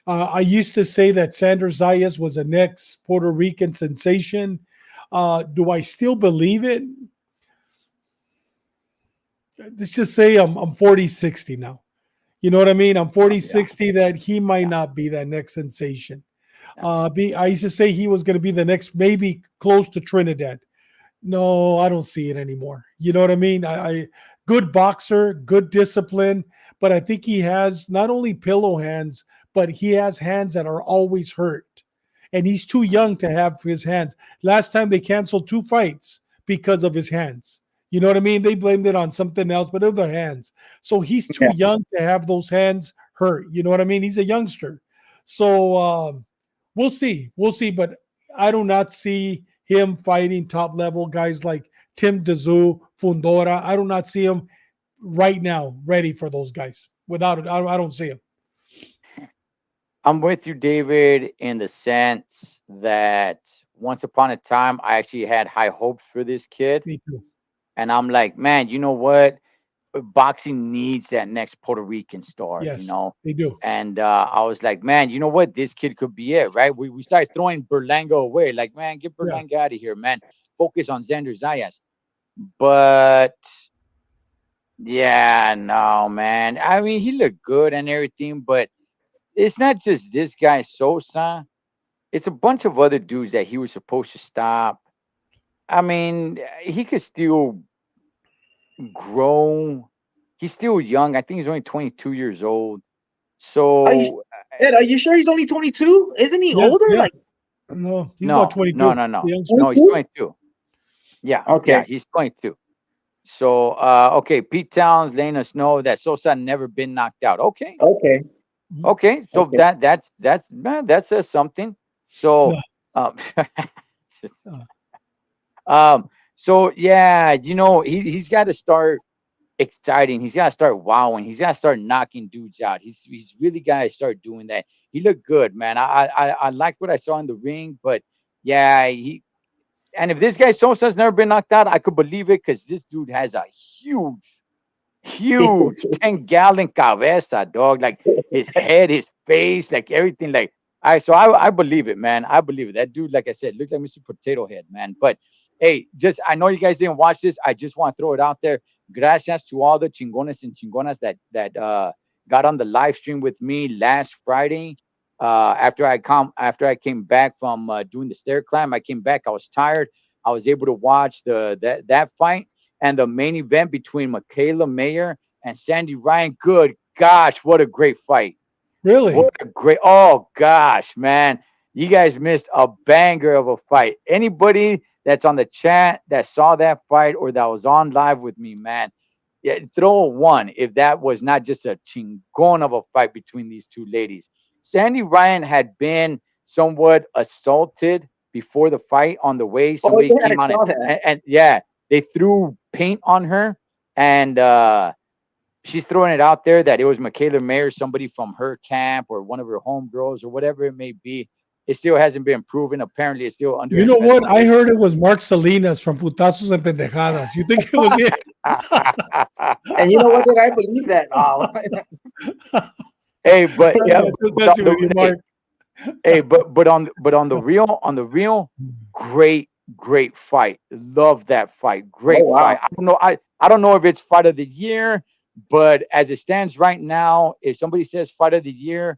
I used to say that Sanders Zayas was a next Puerto Rican sensation. Do I still believe it? Let's just say I'm 40-60 now. You know what I mean? I'm 40-60 that he might not be that next sensation. I used to say he was going to be the next, maybe close to Trinidad. No, I don't see it anymore. You know what I mean? I good boxer, good discipline, but I think he has not only pillow hands, but he has hands that are always hurt. And he's too young to have his hands. Last time they canceled 2 fights because of his hands. You know what I mean? They blamed it on something else, but of their hands. So he's too Yeah. young to have those hands hurt. You know what I mean? He's a youngster. So we'll see. We'll see. But I do not see him fighting top level guys like Tim Dazou, Fundora. I do not see him right now ready for those guys. Without it, I don't see him. I'm with you, David, in the sense that once upon a time, I actually had high hopes for this kid. Me too. And I'm like, man, you know what? Boxing needs that next Puerto Rican star, you Yes, know? they do. And I was like, man, you know what? This kid could be it, right? We started throwing Berlanga away. Like, man, get Yeah. Berlanga out of here, man. Focus on Xander Zayas. But yeah, no, man. I mean, he looked good and everything, but it's not just this guy, Sosa. It's a bunch of other dudes that he was supposed to stop. I mean, he could still grow. He's still young. I think he's only 22 years old. Are you, So Ed, are you sure he's only 22? Isn't he Yeah, older? yeah. Like No, he's about no, 22. no. The youngster. No, he's 22? 22. Yeah, Okay. he's 22. So okay, Pete Towns letting us know that Sosa never been knocked out. Okay. Okay. Mhm. Okay. So Okay. that's man, that says something. So No, it's just- uh, so yeah, he's got to start exciting. He's got to start wowing. He's got to start knocking dudes out. He's really got to start doing that. He looked good, man. I liked what I saw in the ring, but yeah, and if this guy Sosa's never been knocked out, I could believe it because this dude has a huge 10-gallon cabeza, dog. Like his head, his face, like everything. Like, so I believe it, man. I believe it. That dude, like I said, looks like Mr. Potato Head, man. But hey, I know you guys didn't watch this. I just want to throw it out there. Gracias to all the chingones and chingonas that got on the live stream with me last Friday. After I came back from doing the stair climb, I came back. I was tired. I was able to watch that fight and the main event between Michaela Mayer and Sandy Ryan. Good gosh, what a great fight. really? Oh gosh, man. You guys missed a banger of a fight. Anybody that's on the chat that saw that fight or that was on live with me, man, yeah, throw a one if that was not just a chingon of a fight between these two ladies. Sandy Ryan had been somewhat assaulted before the fight on the way. Oh Somebody yeah, I came on saw that. and yeah, they threw paint on her and she's throwing it out there that it was Michaela Mayer, somebody from her camp or one of her homegirls or whatever it may be. It still hasn't been proven. Apparently, it's still under You know what? I investigation. heard it was Mark Salinas from Putazos and Pendejadas. You think it was it? And you know what? Did I believe that? Oh, Hey, but yeah, Just but on messing with you, the, Mark. hey, but on the real, great fight. Love that fight. oh Great fight. wow. I don't know if it's fight of the year, but as it stands right now, if somebody says fight of the year,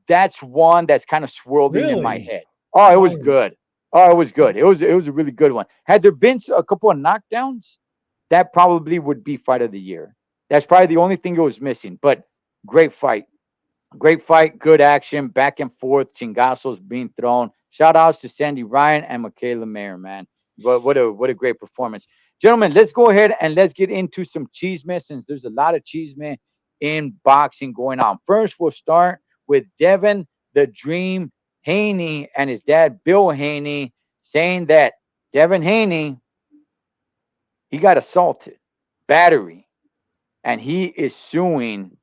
that's one that's kind of swirling in my Really? head. Oh, it was Wow. good. Oh, it was good. It was a really good one. Had there been a couple of knockdowns, that probably would be fight of the year. That's probably the only thing it was missing. But great fight. Great fight, good action, back and forth, chingazos being thrown. Shout outs to Sandy Ryan and Michaela Mayer, man. What a great performance. Gentlemen, let's go ahead and let's get into some chisme since there's a lot of chisme in boxing going on. First, we'll start with Devin the Dream Haney and his dad, Bill Haney, saying that Devin Haney, he got assaulted, battery, and he is suing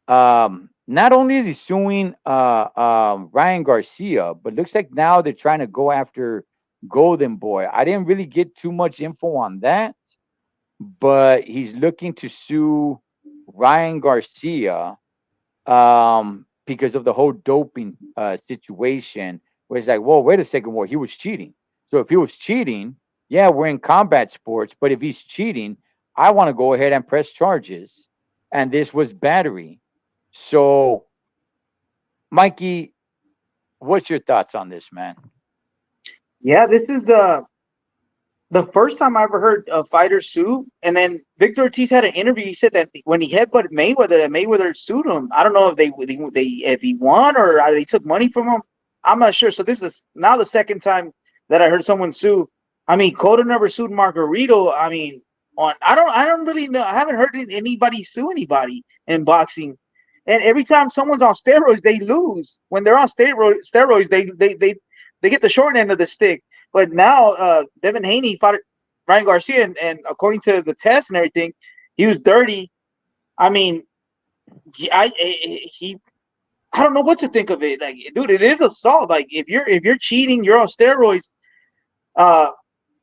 um not only is he suing Ryan Garcia, but looks like now they're trying to go after Golden Boy. I didn't really get too much info on that, but he's looking to sue Ryan Garcia because of the whole doping situation. Where it's like, whoa, wait a second, well, he was cheating. So if he was cheating, yeah, we're in combat sports, but if he's cheating, I want to go ahead and press charges. And this was battery. So, Mikey, what's your thoughts on this, man? Yeah, this is the first time I ever heard a fighter sue. And then Victor Ortiz had an interview. He said that when he headbutted Mayweather, that Mayweather sued him. I don't know if they if he won or they took money from him. I'm not sure. So this is now the second time that I heard someone sue. I mean, Cotto never sued Margarito. I mean, I don't really know. I haven't heard anybody sue anybody in boxing. And every time someone's on steroids, they lose. When they're on steroids, they get the short end of the stick. But now Devin Haney fought Ryan Garcia, and according to the test and everything, he was dirty. I mean, I don't know what to think of it. Like, dude, it is assault. Like, if you're cheating, you're on steroids.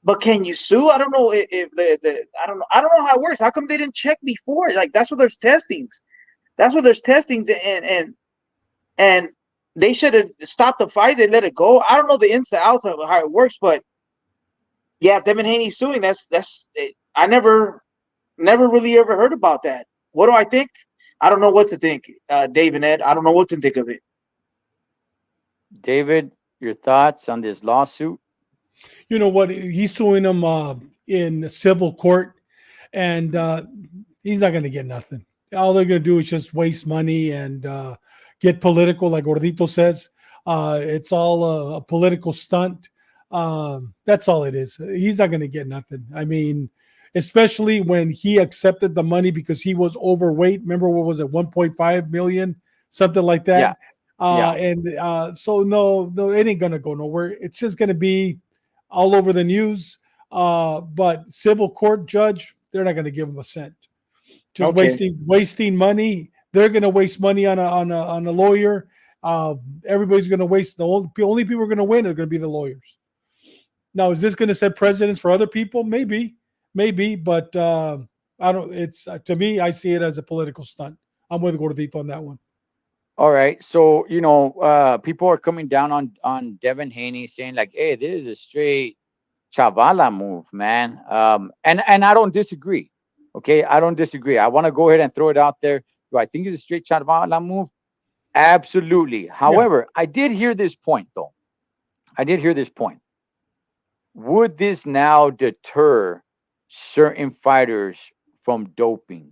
But can you sue? I don't know if I don't know how it works. How come they didn't check before? Like, that's what there's testings. That's what there's testings, and they should have stopped the fight and let it go. I don't know the ins and outs of how it works, but yeah, Devin Haney suing. That's I never really ever heard about that. What do I think? I don't know what to think, Dave and Ed. I don't know what to think of it. David, your thoughts on this lawsuit? You know what? He's suing him in civil court, and he's not going to get nothing. All they're going to do is just waste money and get political, like Gordito says. It's all a political stunt. That's all it is. He's not going to get nothing. I mean, especially when he accepted the money because he was overweight. Remember, what was it, 1.5 million, something like that? Yeah. And so no, it ain't going to go nowhere. It's just going to be all over the news. But civil court judge, they're not going to give him a cent. Just wasting money. They're going to waste money on a lawyer. Everybody's going to waste. The only people who are going to win are going to be the lawyers. Now, is this going to set precedents for other people? Maybe, but I don't. It's to me, I see it as a political stunt. I'm with Gordito on that one. All right. So, people are coming down on Devin Haney saying like, hey, this is a straight chavala move, man. And I don't disagree. Okay, I don't disagree. I want to go ahead and throw it out there. Do I think it's a straight chavala move? Absolutely. However, I did hear this point, though. I did hear this point. Would this now deter certain fighters from doping?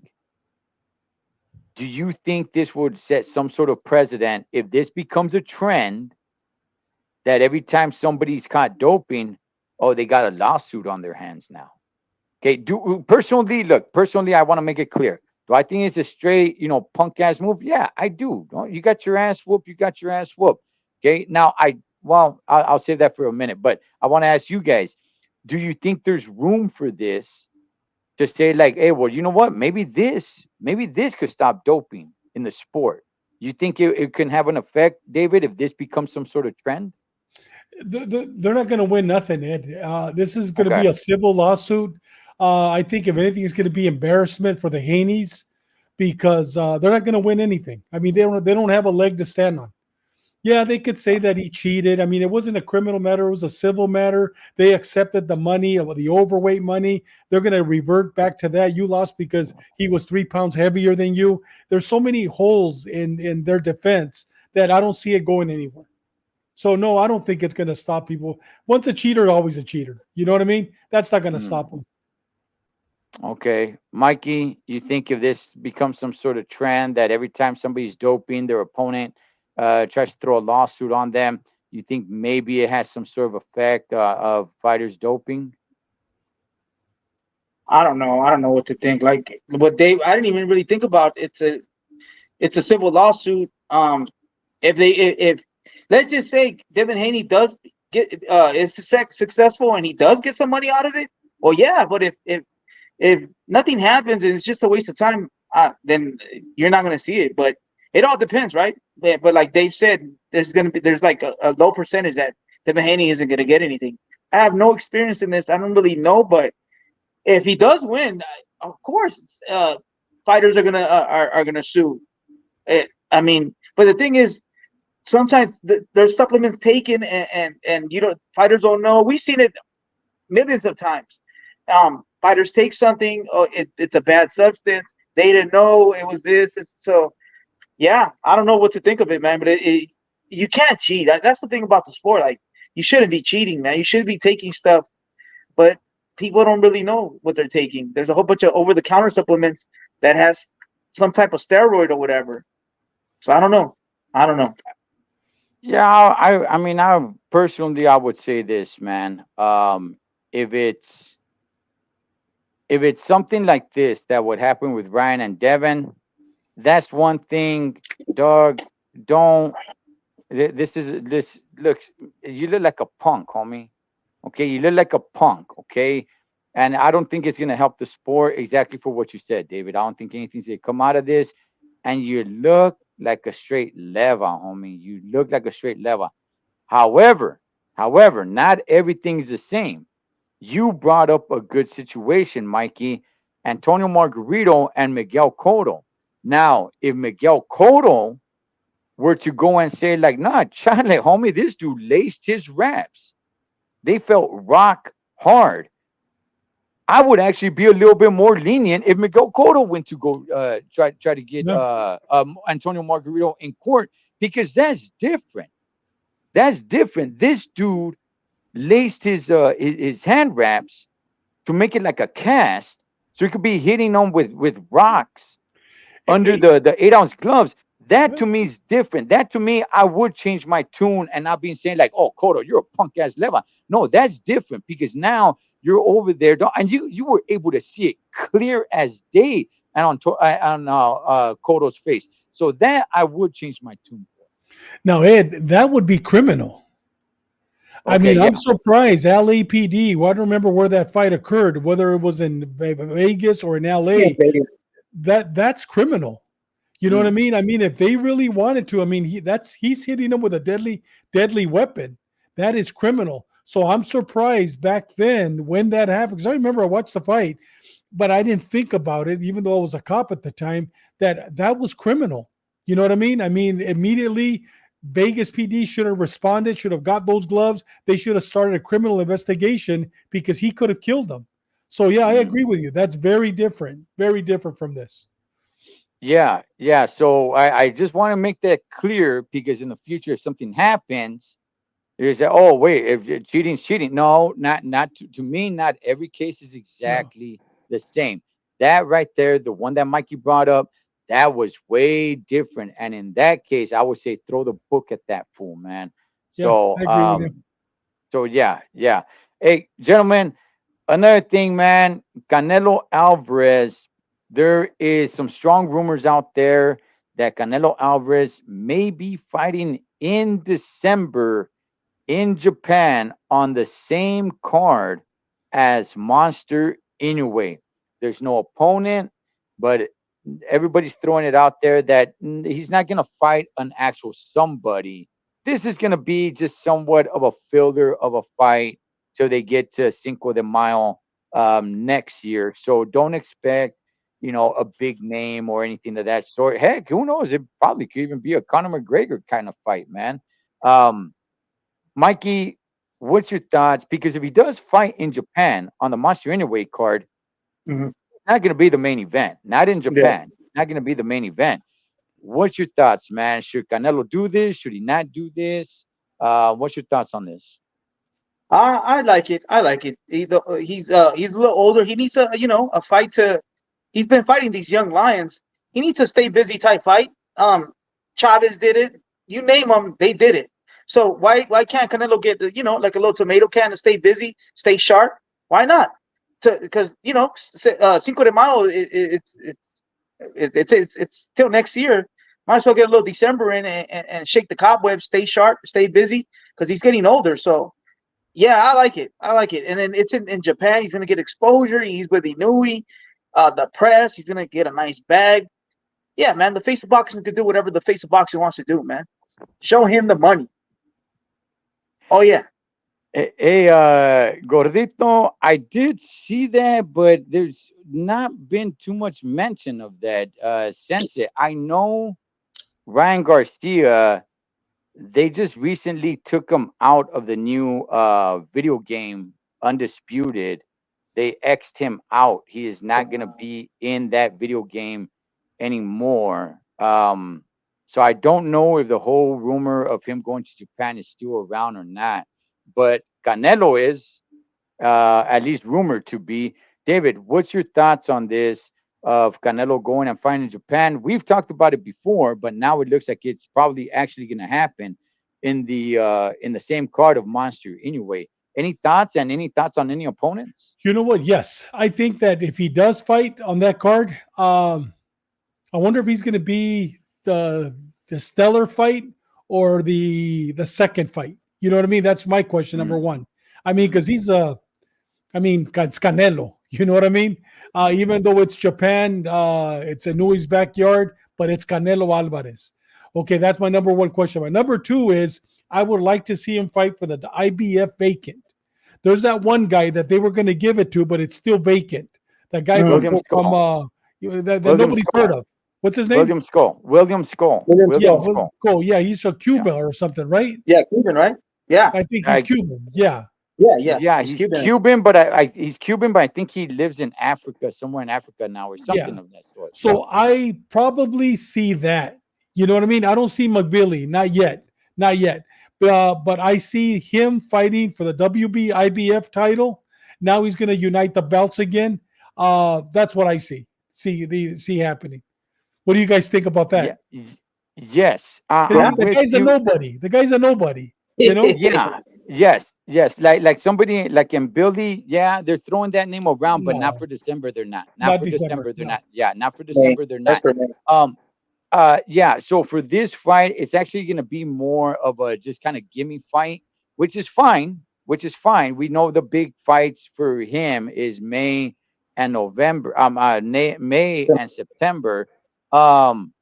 Do you think this would set some sort of precedent if this becomes a trend that every time somebody's caught doping, oh, they got a lawsuit on their hands now? Okay, personally, I want to make it clear. Do I think it's a straight, punk ass move? Yeah, I do. You got your ass whooped. You got your ass whooped. Okay, now I'll save that for a minute, but I want to ask you guys: do you think there's room for this to say like, hey, well, you know what? Maybe this could stop doping in the sport. You think it can have an effect, David, if this becomes some sort of trend? They're not going to win nothing, Ed. This is going to be a civil lawsuit. I think if anything, it's going to be embarrassment for the Haneys because they're not going to win anything. I mean, they don't have a leg to stand on. Yeah, they could say that he cheated. I mean, it wasn't a criminal matter. It was a civil matter. They accepted the money, the overweight money. They're going to revert back to that. You lost because he was 3 pounds heavier than you. There's so many holes in their defense that I don't see it going anywhere. So, no, I don't think it's going to stop people. Once a cheater, always a cheater. You know what I mean? That's not going to stop them. Okay. Mikey, you think if this becomes some sort of trend that every time somebody's doping, their opponent tries to throw a lawsuit on them, you think maybe it has some sort of effect of fighters doping? I don't know. I don't know what to think. Like what Dave, I didn't even really think about. It's a civil lawsuit. If let's just say Devin Haney does get is successful and he does get some money out of it, well, yeah. But if nothing happens and it's just a waste of time, then you're not going to see it. But It all depends, right? Yeah, but like Dave said, there's like a low percentage that Devin Haney isn't gonna get anything. I have no experience in this. I don't really know, but if he does win, of course, fighters are gonna sue. I mean, but the thing is, sometimes there's supplements taken, and you know, fighters don't know. We've seen it millions of times. Fighters take something, oh, it's a bad substance. They didn't know it was this. So yeah, I don't know what to think of it, man. But you can't cheat. That's the thing about the sport. Like, you shouldn't be cheating, man. You shouldn't be taking stuff, but people don't really know what they're taking. There's a whole bunch of over-the-counter supplements that has some type of steroid or whatever. So I don't know. I don't know. Yeah, I mean, I personally, I would say this, man. If it's if it's something like this that would happen with Ryan and Devin, that's one thing, dog. Don't. This is this looks. You look like a punk, homie. Okay, you look like a punk. Okay, and I don't think it's gonna help the sport exactly for what you said, David. I don't think anything's gonna come out of this. And you look like a straight lever, homie. You look like a straight lever. However, not everything is the same. You brought up a good situation, Mikey. Antonio Margarito and Miguel Cotto. Now, if Miguel Cotto were to go and say, like, nah, Charlie, homie, this dude laced his raps. They felt rock hard. I would actually be a little bit more lenient if Miguel Cotto went to go try to get Yeah. Antonio Margarito in court, because that's different. That's different. This dude laced his hand wraps to make it like a cast, so he could be hitting them with rocks under Hey, the 8 ounce gloves. That hey, to me is different. That to me, I would change my tune and not being saying like, "Oh, Cotto, you're a punk ass lever." No, that's different, because now you're over there, and you were able to see it clear as day and on Cotto's face. So that I would change my tune now, Ed, that would be criminal. for. I Okay, mean, yeah. I'm surprised. LAPD. Well, I don't remember where that fight occurred, whether it was in Vegas or in Yeah, LA. baby. That's criminal. You know what I Mm. mean? I mean, if they really wanted to, I mean, he's hitting them with a deadly weapon. That is criminal. So I'm surprised back then when that happened, because I remember I watched the fight, but I didn't think about it, even though I was a cop at the time, that was criminal. You know what I mean? I mean, immediately Vegas PD should have responded, should have got those gloves. They should have started a criminal investigation because he could have killed them. So yeah, I Mm. agree with you. That's very different from this. Yeah, yeah. So I just want to make that clear, because in the future, if something happens, you say, "Oh, wait, if cheating's cheating." No, not to me. Not every case is No. exactly the same. That right there, the one that Mikey brought up, that was way different. And in that case, I would say throw the book at that fool, man. Yeah, So, I agree with you. yeah, yeah. Hey, gentlemen, another thing, man, Canelo Alvarez, there is some strong rumors out there that Canelo Alvarez may be fighting in December in Japan on the same card as Monster Inoue. There's no opponent, but everybody's throwing it out there that he's not going to fight an actual somebody. This is going to be just somewhat of a filler of a fight till they get to Cinco de Mayo next year. So don't expect, a big name or anything of that sort. Heck, who knows? It probably could even be a Conor McGregor kind of fight, man. Um, Mikey, what's your thoughts? Because if he does fight in Japan on the Monster Anyway card, Mhm. not going to be the main event. Not in Yeah. Japan. Not going to be the main event. What's your thoughts, man? Should Canelo do this? Should he not do this? What's your thoughts on this? I like it. I like it. He's a little older. He needs a fight to. He's been fighting these young lions. He needs to stay busy type fight. Chavez did it. You name them, they did it. So why can't Canelo get like a little tomato can to stay busy, stay sharp? Why not? Because Cinco de Mayo, it's till next year. Might as well get a little December in and shake the cobwebs, stay sharp, stay busy, because he's getting older. So yeah, I like it. I like it. And then it's in Japan. He's gonna get exposure. He's with Inui, the press. He's gonna get a nice bag. Yeah, man. The face of boxing could do whatever the face of boxing wants to do, man. Show him the money. Oh yeah. Hey, Gordito, I did see that, but there's not been too much mention of that since it. I know Ryan Garcia, they just recently took him out of the new video game Undisputed. They X'd him out. He is not going to be in that video game anymore. So I don't know if the whole rumor of him going to Japan is still around or not. But Canelo is at least rumored to be. David, what's your thoughts on this of Canelo going and fighting in Japan? We've talked about it before, but now it looks like it's probably actually going to happen in the same card of Monster. Anyway, any thoughts and any thoughts on any opponents? You know what? Yes, I think that if he does fight on that card, I wonder if he's going to be the stellar fight or the second fight. You know what I mean? That's my question Mm, number one. I mean, mm, because it's Canelo. You know what I mean? Even though it's Japan, it's in Inui's backyard, but it's Canelo Alvarez. Okay, that's my number one question. My number two is I would like to see him fight for the IBF vacant. There's that one guy that they were going to give it to, but it's still vacant. That guy Mm. William from Skull. that William nobody's heard Skull. of. What's his name? William Skull. William Skull. William Yeah, William Skull. William Skull. Cole. Yeah, he's from Yeah. Cuba or something, right? Yeah, Cuban, right? Yeah, I think he's I, Cuban. Yeah, yeah, yeah. yeah, He's he's Cuban. Cuban, but he's Cuban, but I think he lives in Africa, somewhere in Africa now, or yeah. something of that sort. Yeah. So I probably see that. You know what I mean? I don't see McVilly, not yet, not yet. But I see him fighting for the WB IBF title. Now he's going to unite the belts again. That's what I see happening. What do you guys think about Yeah. that? Yes. 'Cause Yeah. I'm the with guy's a you. nobody. The guy's a nobody. You know? Yeah. Yes. Yes. Like somebody like in Billy. Yeah, they're throwing that name around, but not No, for December. They're not. Not not for December. December. They're No. not. Yeah. Not for May. December. They're That's not. for me. Um. Yeah. So for this fight, it's actually going to be more of a just kind of gimme fight, which is fine. Which is fine. We know the big fights for him is May and November. May and September. Um.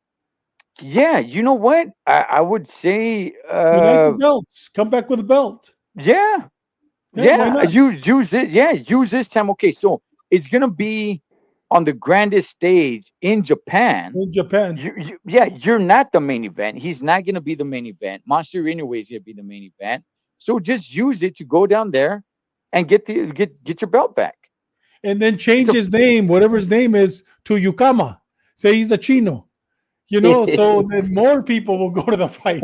Yeah. You know what? I would say. Unite the belts. Come back with a belt. Yeah. Yeah, why Yeah, not? you use it. Yeah, use this time. Okay, so it's gonna be on the grandest stage in Japan. In Japan. Yeah, you're not the main event. He's not gonna be the main event. Monster anyway is gonna be the main event. So just use it to go down there and get your belt back. And then It's change a his name, whatever his name is, to Yukama. Say he's a Chino. You know, so then more people will go to the fight.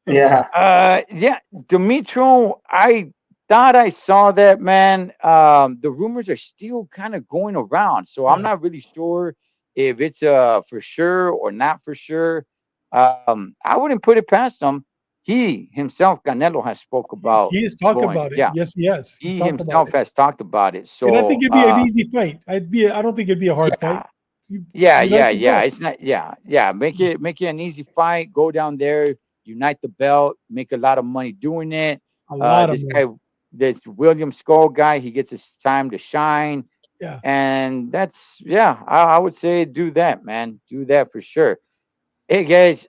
Yeah. yeah, Dimitro. I thought I saw that, man. The rumors are still kind of going around, so I'm Yeah. not really sure if it's for sure or not for sure. I wouldn't put it past him. He himself, Canelo, has spoke about He has talked going. about it. Yeah, Yes, he has. He's he talked about himself it. has talked about it. And I So think it'd be an easy fight. I don't think it'd be a hard fight. yeah, yeah, Unite yeah, the yeah. belt. It's not. Yeah, yeah. Make it an easy fight. Go down there, unite the belt, make a lot of money doing it. A lot of This money. guy, this William Skull guy, he gets his time to shine, Yeah. and that's yeah. I would say do that, man. Do that for sure. Hey guys,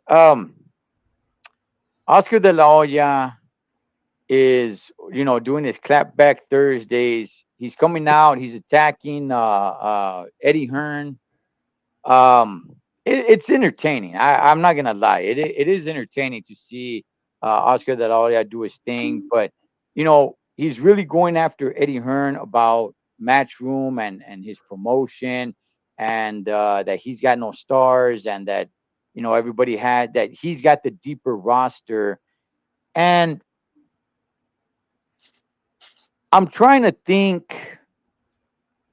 Oscar De La Hoya is doing his clapback Thursdays. He's coming out. He's attacking Eddie Hearn. It's entertaining. I'm not gonna lie. It is entertaining to see Oscar De La Hoya do his thing, but he's really going after Eddie Hearn about Matchroom and his promotion, and that he's got no stars, and that everybody had that he's got the deeper roster, and I'm trying to think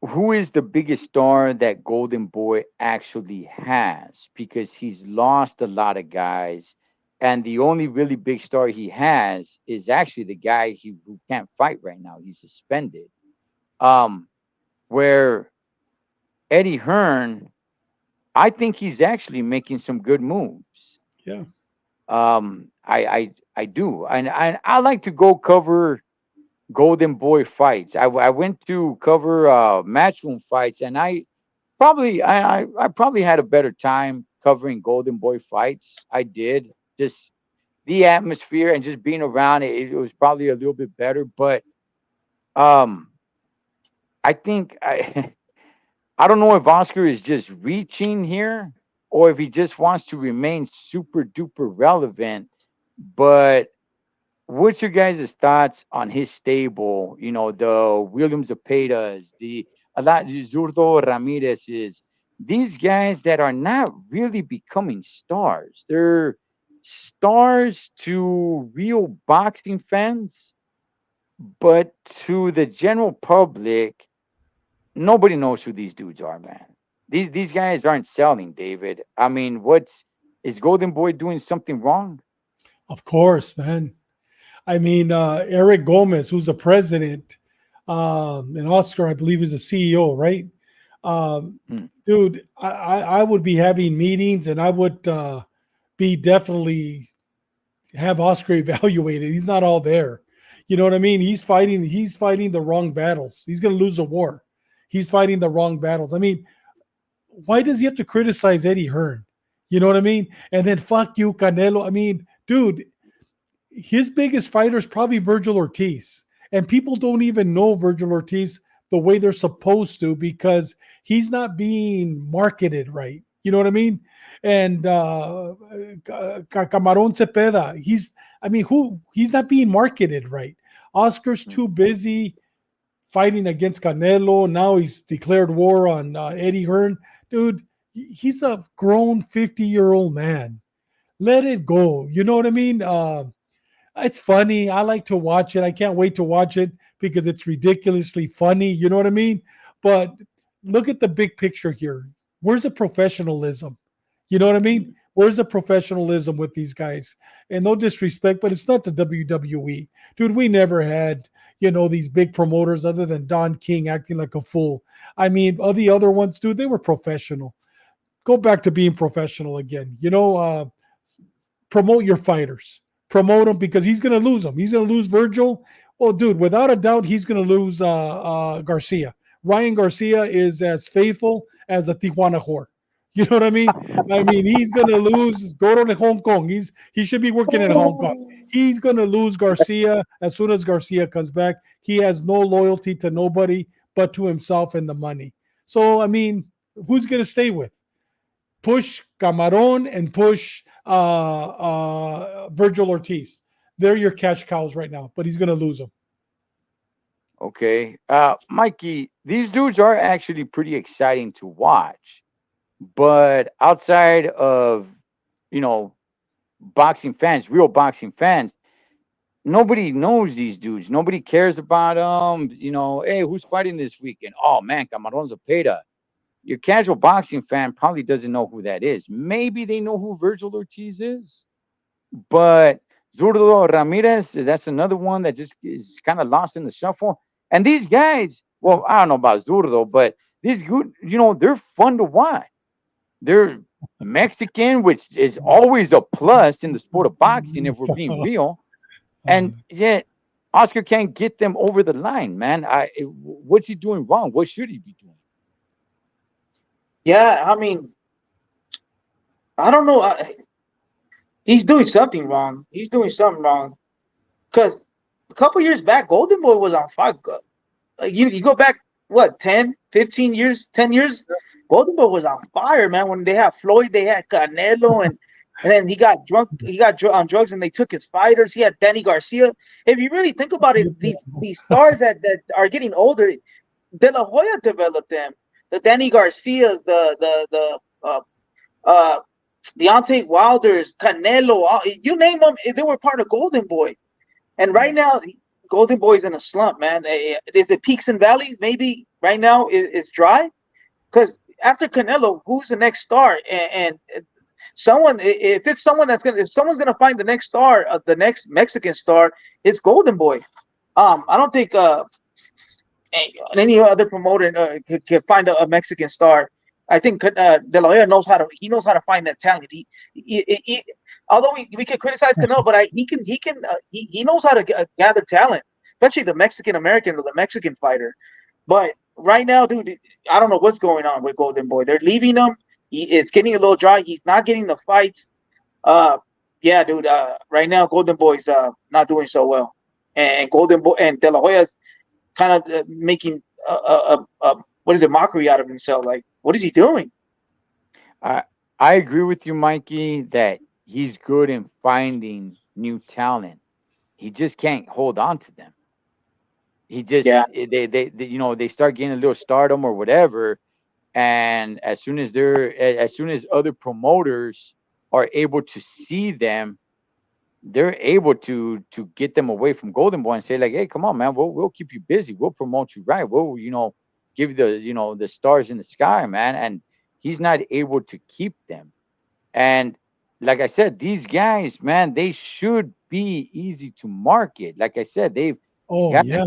who is the biggest star that Golden Boy actually has, because he's lost a lot of guys, and the only really big star he has is actually the guy who can't fight right now. He's suspended. Um, where Eddie Hearn, I think he's actually making some good moves. Yeah. I do, and I like to go cover Golden Boy fights. I went to cover Matchroom fights, and Probably, I probably had a better time covering Golden Boy fights. I did. Just the atmosphere and just being around it, it was probably a little bit better. But um, I think I don't know if Oscar is just reaching here or if he just wants to remain super duper relevant. But what's your guys' thoughts on his stable? You know, the William Zepedas, the a lot Zurdo Ramirez's, these guys that are not really becoming stars. They're stars to real boxing fans, but to the general public, nobody knows who these dudes are, man. These guys aren't selling, David. I mean, what's is Golden Boy doing something wrong? Of course, man. I mean, Eric Gomez, who's the president, and Oscar, I believe, is the CEO, right? Hmm. Dude, I would be having meetings, and I would be definitely have Oscar evaluated. He's not all there. You know what I mean? He's fighting the wrong battles. He's going to lose a war. He's fighting the wrong battles. I mean, why does he have to criticize Eddie Hearn? You know what I mean? And then fuck you, Canelo. I mean, dude, his biggest fighter is probably Virgil Ortiz. And people don't even know Virgil Ortiz the way they're supposed to because he's not being marketed right. You know what I mean? And Camarón Cepeda, he's not being marketed right. Oscar's Hmm. too busy fighting against Canelo. Now he's declared war on Eddie Hearn. Dude, he's a grown 50-year-old man. Let it go. You know what I mean? It's funny. I like to watch it. I can't wait to watch it because it's ridiculously funny. You know what I mean? But look at the big picture here. Where's the professionalism? You know what I mean? Where's the professionalism with these guys? And no disrespect, but it's not the WWE. Dude, we never had, these big promoters other than Don King acting like a fool. I mean, all the other ones, dude, they were professional. Go back to being professional again. Promote your fighters. Promote them because he's going to lose them. He's going to lose Virgil. Oh, dude, without a doubt, he's going to lose Garcia. Ryan Garcia is as faithful as a Tijuana whore. You know what I mean? I mean, he's going to lose. Go to Hong Kong. He should be working in Hong Kong. He's going to lose Garcia as soon as Garcia comes back. He has no loyalty to nobody but to himself and the money. So, I mean, who's going to stay with? Push Camarón and push Virgil Ortiz. They're your cash cows right now, but he's going to lose them. Okay. Mikey, these dudes are actually pretty exciting to watch. But outside of, you know, boxing fans, real boxing fans, nobody knows these dudes. Nobody cares about them. You know, hey, who's fighting this weekend? Oh, man, Camarón Zepeda. Your casual boxing fan probably doesn't know who that is. Maybe they know who Virgil Ortiz is, but Zurdo Ramirez, that's another one that just is kind of lost in the shuffle. And these guys, well, I don't know about Zurdo, but these good, they're fun to watch. They're Mexican, which is always a plus in the sport of boxing if we're being real. And yet, Oscar can't get them over the line, man. What's he doing wrong? What should he be doing? Yeah, I mean, I don't know. He's doing something wrong. He's doing something wrong. Because a couple years back, Golden Boy was on fire. Like you go back, what, 10, 15 years, 10 years? Golden Boy was on fire, man. When they had Floyd, they had Canelo, and then he got drunk. He got on drugs, and they took his fighters. He had Danny Garcia. If you really think about it, these stars that are getting older, De La Hoya developed them. The Danny Garcias, Deontay Wilders, Canelo, you name them, they were part of Golden Boy. And right now, Golden Boy's in a slump, man. Is it peaks and valleys? Maybe right now it's dry. Because after Canelo, who's the next star? And someone, if someone's gonna find the next star, the next Mexican star, it's Golden Boy. I don't think any other promoter could find a Mexican star. I think De La Hoya knows how to find that talent. Although we can criticize Canelo, but he knows how to gather talent, especially the Mexican American or the Mexican fighter. But right now, dude, I don't know what's going on with Golden Boy. They're leaving him. It's getting a little dry. He's not getting the fights. Uh, yeah, dude. Right now, Golden Boy's not doing so well, and Golden Boy and De La Hoya's kind of making what is it, mockery out of himself. Like, what is he doing? I I agree with you, Mikey, that he's good in finding new talent. He just can't hold on to them. He Yeah, just they start getting a little stardom or whatever, and as soon as other promoters are able to see them, they're able to get them away from Golden Boy and say like, hey, come on, man, we'll keep you busy, we'll promote you right, we'll give you the stars in the sky, man, and he's not able to keep them. And like I said, these guys, man, they should be easy to market. Like I said, they've Oh got yeah.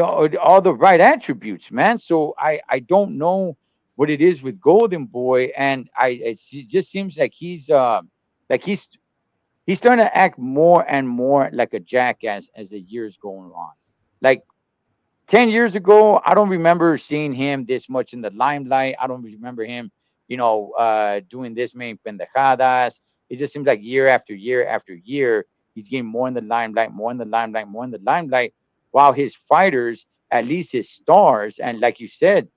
all the right attributes, man. So I don't know what it is with Golden Boy, and it just seems like like he's starting to act more and more like a jackass as the years going on. Like 10 years ago, I don't remember seeing him this much in the limelight. I don't remember him, doing this many pendejadas. It just seems like year after year after year, he's getting more in the limelight, more in the limelight, more in the limelight, while his fighters, at least his stars, and like you said,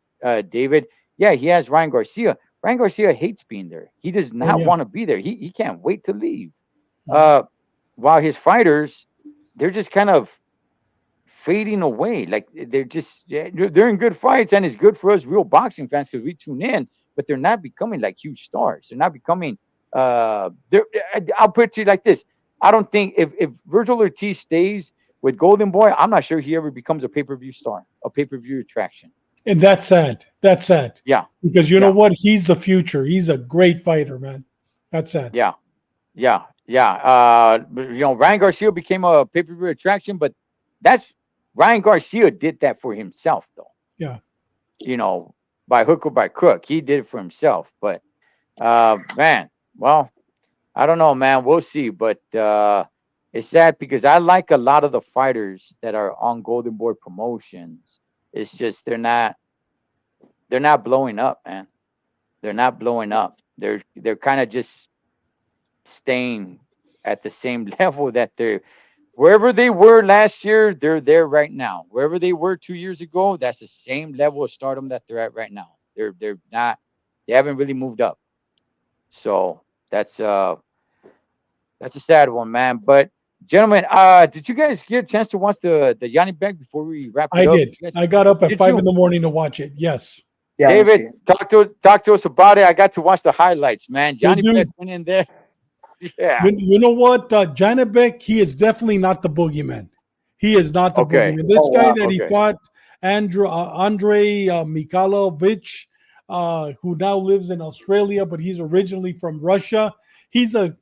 David, yeah, he has Ryan Garcia. Ryan Garcia hates being there. He does Oh not yeah. want to be there. He can't wait to leave. Mhm. Uh, while his fighters, they're just kind of fading away. Like they're just they're in good fights, and it's good for us real boxing fans because we tune in. But they're not becoming like huge stars. They're not becoming. They're, I'll put it to you like this: I don't think if Virgil Ortiz stays with Golden Boy, I'm not sure he ever becomes a pay-per-view star, a pay-per-view attraction. And that's sad. That's sad. Yeah, Because you know yeah, what? He's the future. He's a great fighter, man. That's sad. yeah, yeah, yeah. But, Ryan Garcia became a pay-per-view attraction, but that's Ryan Garcia did that for himself, though. Yeah. you know, by hook or by crook. He did it for himself. But man, well, I don't know, man. We'll see. But it's sad because I like a lot of the fighters that are on Golden Boy Promotions. It's just they're not blowing up, man. They're not blowing up. They're kind of just staying at the same level that they're wherever they were last year, they're there right now. Wherever they were 2 years ago, that's the same level of stardom that they're at right now. They're not they haven't really moved up. So that's a sad one, man. But gentlemen, did you guys get a chance to watch the Yanni Beck before we wrap it I up? did. I got up at Did 5 in you? the morning to watch it. Yes. yeah. I see David, it. talk to us about it. I got to watch the highlights, man. Hey, Yanni Beck dude, went in there. Yeah. you know what? Janabek, he is definitely not the boogeyman. He is not the Okay. boogeyman. This Oh guy wow. that he Okay. fought, Andre Mikhailovich, who now lives in Australia, but he's originally from Russia. He's a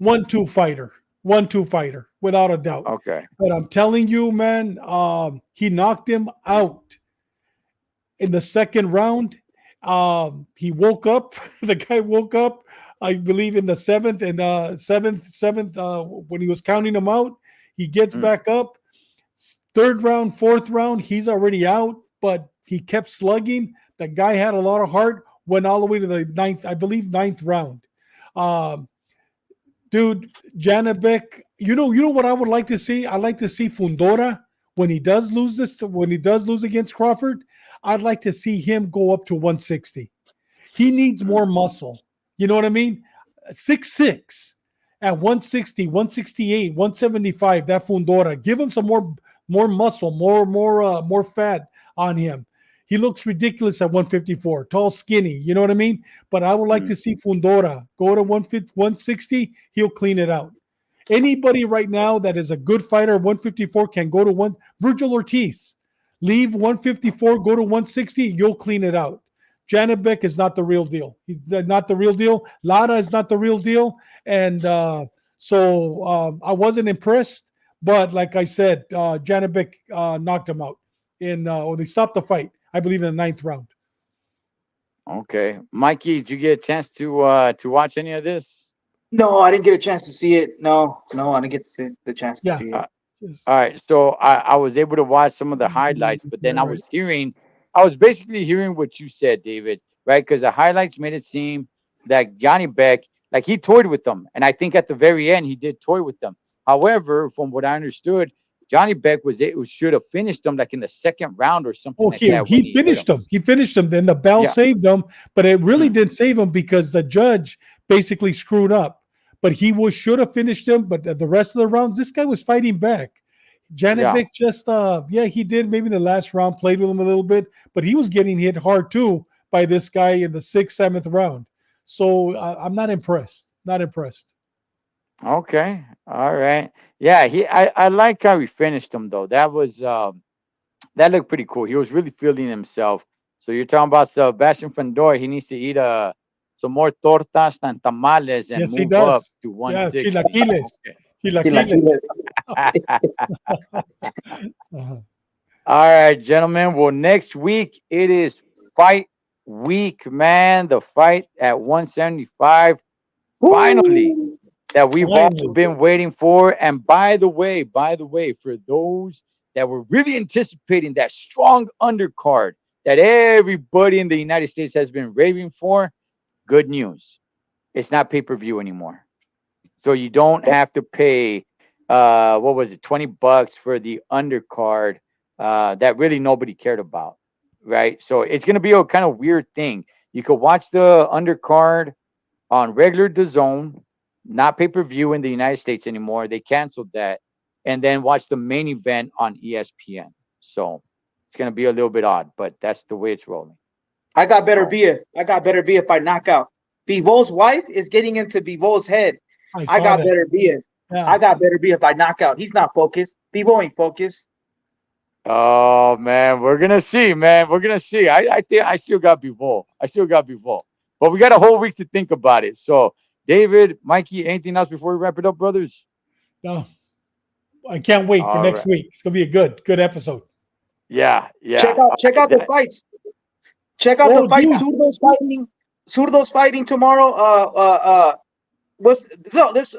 1-2 fighter, 1-2 fighter, without a doubt. Okay. But I'm telling you, man, he knocked him out in the second round. He woke up. The guy woke up, I believe, in the seventh and seventh. When he was counting him out, he gets Mm, back up. Third round, fourth round, he's already out, but he kept slugging. The guy had a lot of heart. Went all the way to the ninth, I believe, ninth round. Um, Dude, Janabek, you know what I would like to see? I'd like to see Fundora when he does lose when he does lose against Crawford. I'd like to see him go up to 160. He needs more mm, muscle. You know what I mean? 6'6" at 160, 168, 175. That Fundora. Give him some more muscle, more fat on him. He looks ridiculous at 154, tall, skinny. You know what I mean? But I would like mm. to see Fundora go to 150, 160. He'll clean it out. Anybody right now that is a good fighter, 154, can go to one. Virgil Ortiz, leave 154, go to 160. You'll clean it out. Janabek is not the real deal. He's not the real deal. Lara is not the real deal. And I wasn't impressed. But like I said, Janabek knocked him out or they stopped the fight. I believe in the ninth round. Okay. Mikey, did you get a chance to watch any of this? No, I didn't get a chance to see it. No, I didn't get the chance to Yeah. see Uh, it. Just, All right, so I was able to watch some of the highlights, but then right, I right. was hearing, I was basically hearing what you said, David, right? Because the highlights made it seem that Johnny Beck, like he toyed with them, and I think at the very end he did toy with them. However, from what I understood, Johnny Beck should have finished them like in the second round or something Oh, like that when he he hit him. finished him. He finished him. Then the bell Yeah. saved him, but it really Mhm. didn't save him because the judge basically screwed up. But he was should have finished him. But the rest of the rounds, this guy was fighting back. Janet Yeah. Vick just yeah, he did maybe the last round played with him a little bit, but he was getting hit hard too by this guy in the sixth, seventh round. So I'm not impressed. Not impressed. Okay. All right. Yeah. I like how he finished him though. That looked pretty cool. He was really feeling himself. So you're talking about Sebastian Fandor. He needs to eat some more tortas and tamales and Yes, he move up does. to Yeah, 160. chilaquiles. Okay. Chilaquiles. Chilaquiles. Uh-huh. All right, gentlemen. Well, next week it is fight week, man. The fight at 175. Finally, Woo! that we've all Finally. been waiting for. And by the way, for those that were really anticipating that strong undercard that everybody in the United States has been raving for, good news. It's not pay-per-view anymore. So you don't have to pay what was it, $20 for the undercard that really nobody cared about. Right. So it's gonna be a kind of weird thing. You could watch the undercard on regular DAZN, not pay per view in the United States anymore. They canceled that, and then watch the main event on ESPN. So it's gonna be a little bit odd, but that's the way it's rolling. I got better So beer. I got better beer by knockout. Bivol's wife is getting into Bivol's head. I I saw got that. better beer. Yeah. I got better beer by knockout. He's not focused. Bivol ain't focused. oh man, we're gonna see, man. We're gonna see. I think I still got Bivol. I still got Bivol. But we got a whole week to think about it. So David, Mikey, anything else before we wrap it up, brothers? No, I can't wait for All next right. week. It's gonna be a good episode. Yeah, Check yeah. out All check right, out the fights. Check out the Oh, fights. dude. Surdo's fighting tomorrow. What's no? There's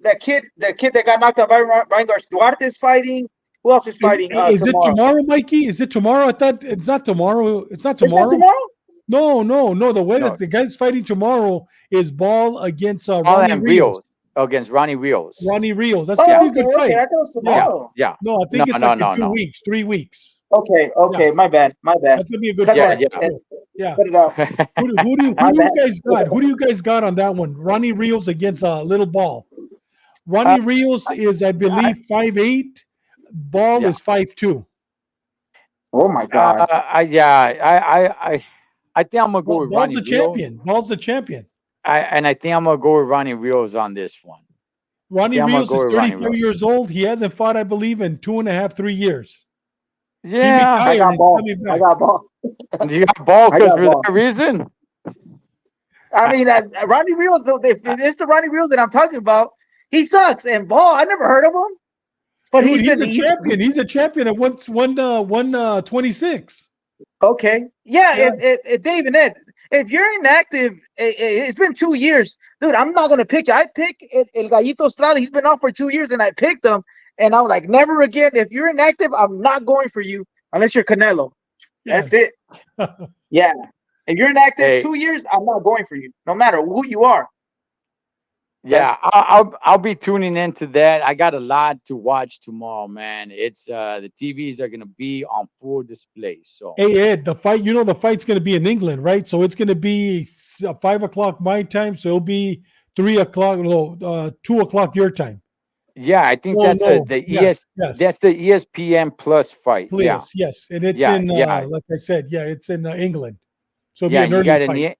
that kid that got knocked out by Ryan Garcia. Duarte is fighting. Who else is fighting Is it tomorrow? tomorrow, Mikey? Is it tomorrow? I thought it's not tomorrow. It's not Is that tomorrow. tomorrow? No, no, no. The way no, that the guy's fighting tomorrow is Ball against Paul Ronnie and Rios. Rios against Ronnie Rios. Ronnie Rios. That's gonna be Oh, a okay, good okay. fight. I thought it was Yeah. Yeah, tomorrow. yeah. No, I No, think it's like no, in no, two no. weeks, 3 weeks. Okay, Yeah, okay. My bad, my bad. that's gonna be a good Cut Yeah, fight. that. yeah. Yeah. Cut it out. Who My do you bad. guys got? Who do you guys got on that one? Ronnie Rios against Little Ball. uh, Ronnie Rios is, I I, believe, 5'8". Ball yeah. is 5'2". Oh my God. Yeah. I think I'm gonna go with Ball's Ronnie the Rios. champion. Ball's the champion. I think I'm gonna go with Ronnie Rios on this one. I Ronnie think I'm gonna Rios go is with Ronnie 34 Rios. years old. He hasn't fought, I believe, in 2.5, 3 years. He Yeah, I retired. got He's ball. coming I back. got ball. you got ball I because got for ball. that reason. I mean, Ronnie Rios, though, if it's the Ronnie Rios that I'm talking about, he sucks. And Ball, I never heard of him, but Dude, he's he's been a champion. He's a champion at 126. okay. Yeah, Yeah. if Dave and Ed, if you're inactive, it's been 2 years, dude. I'm not gonna pick you. I pick El Gallito Estrada. He's been off for 2 years, and I picked him, and I was like, never again. If you're inactive, I'm not going for you unless you're Canelo. That's Yes. it. Yeah. If you're inactive Hey, 2 years, I'm not going for you, no matter who you are. yeah, That's I'll be tuning into that. I got a lot to watch tomorrow, man. It's the TVs are gonna be on full display. So Hey Ed, the fight. You know the fight's going to be in England, right? So it's going to be 5 o'clock my time. So it'll be 3 o'clock. No, 2 o'clock your time. yeah, I think No, that's a no. the Yes, ES yes. that's the ESPN Plus fight. Yeah, Please, yes. And it's yeah, in, yeah, like I said, yeah, it's in England. So it'll be yeah. an early fight.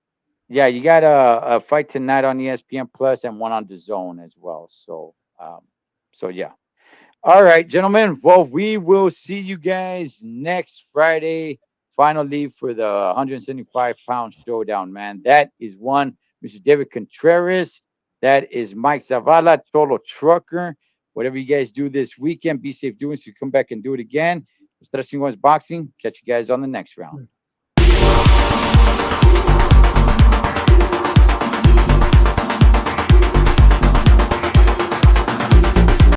You got a fight tonight on ESPN Plus and one on the Zone as well. So yeah. All right, gentlemen. Well, we will see you guys next Friday, finally, for the 175-pound showdown, man. That is one, Mr. David Contreras. That is Mike Zavala, Total Trucker. Whatever you guys do this weekend, be safe doing so you come back and do it again. It's Chingones Boxing. Catch you guys on the next round.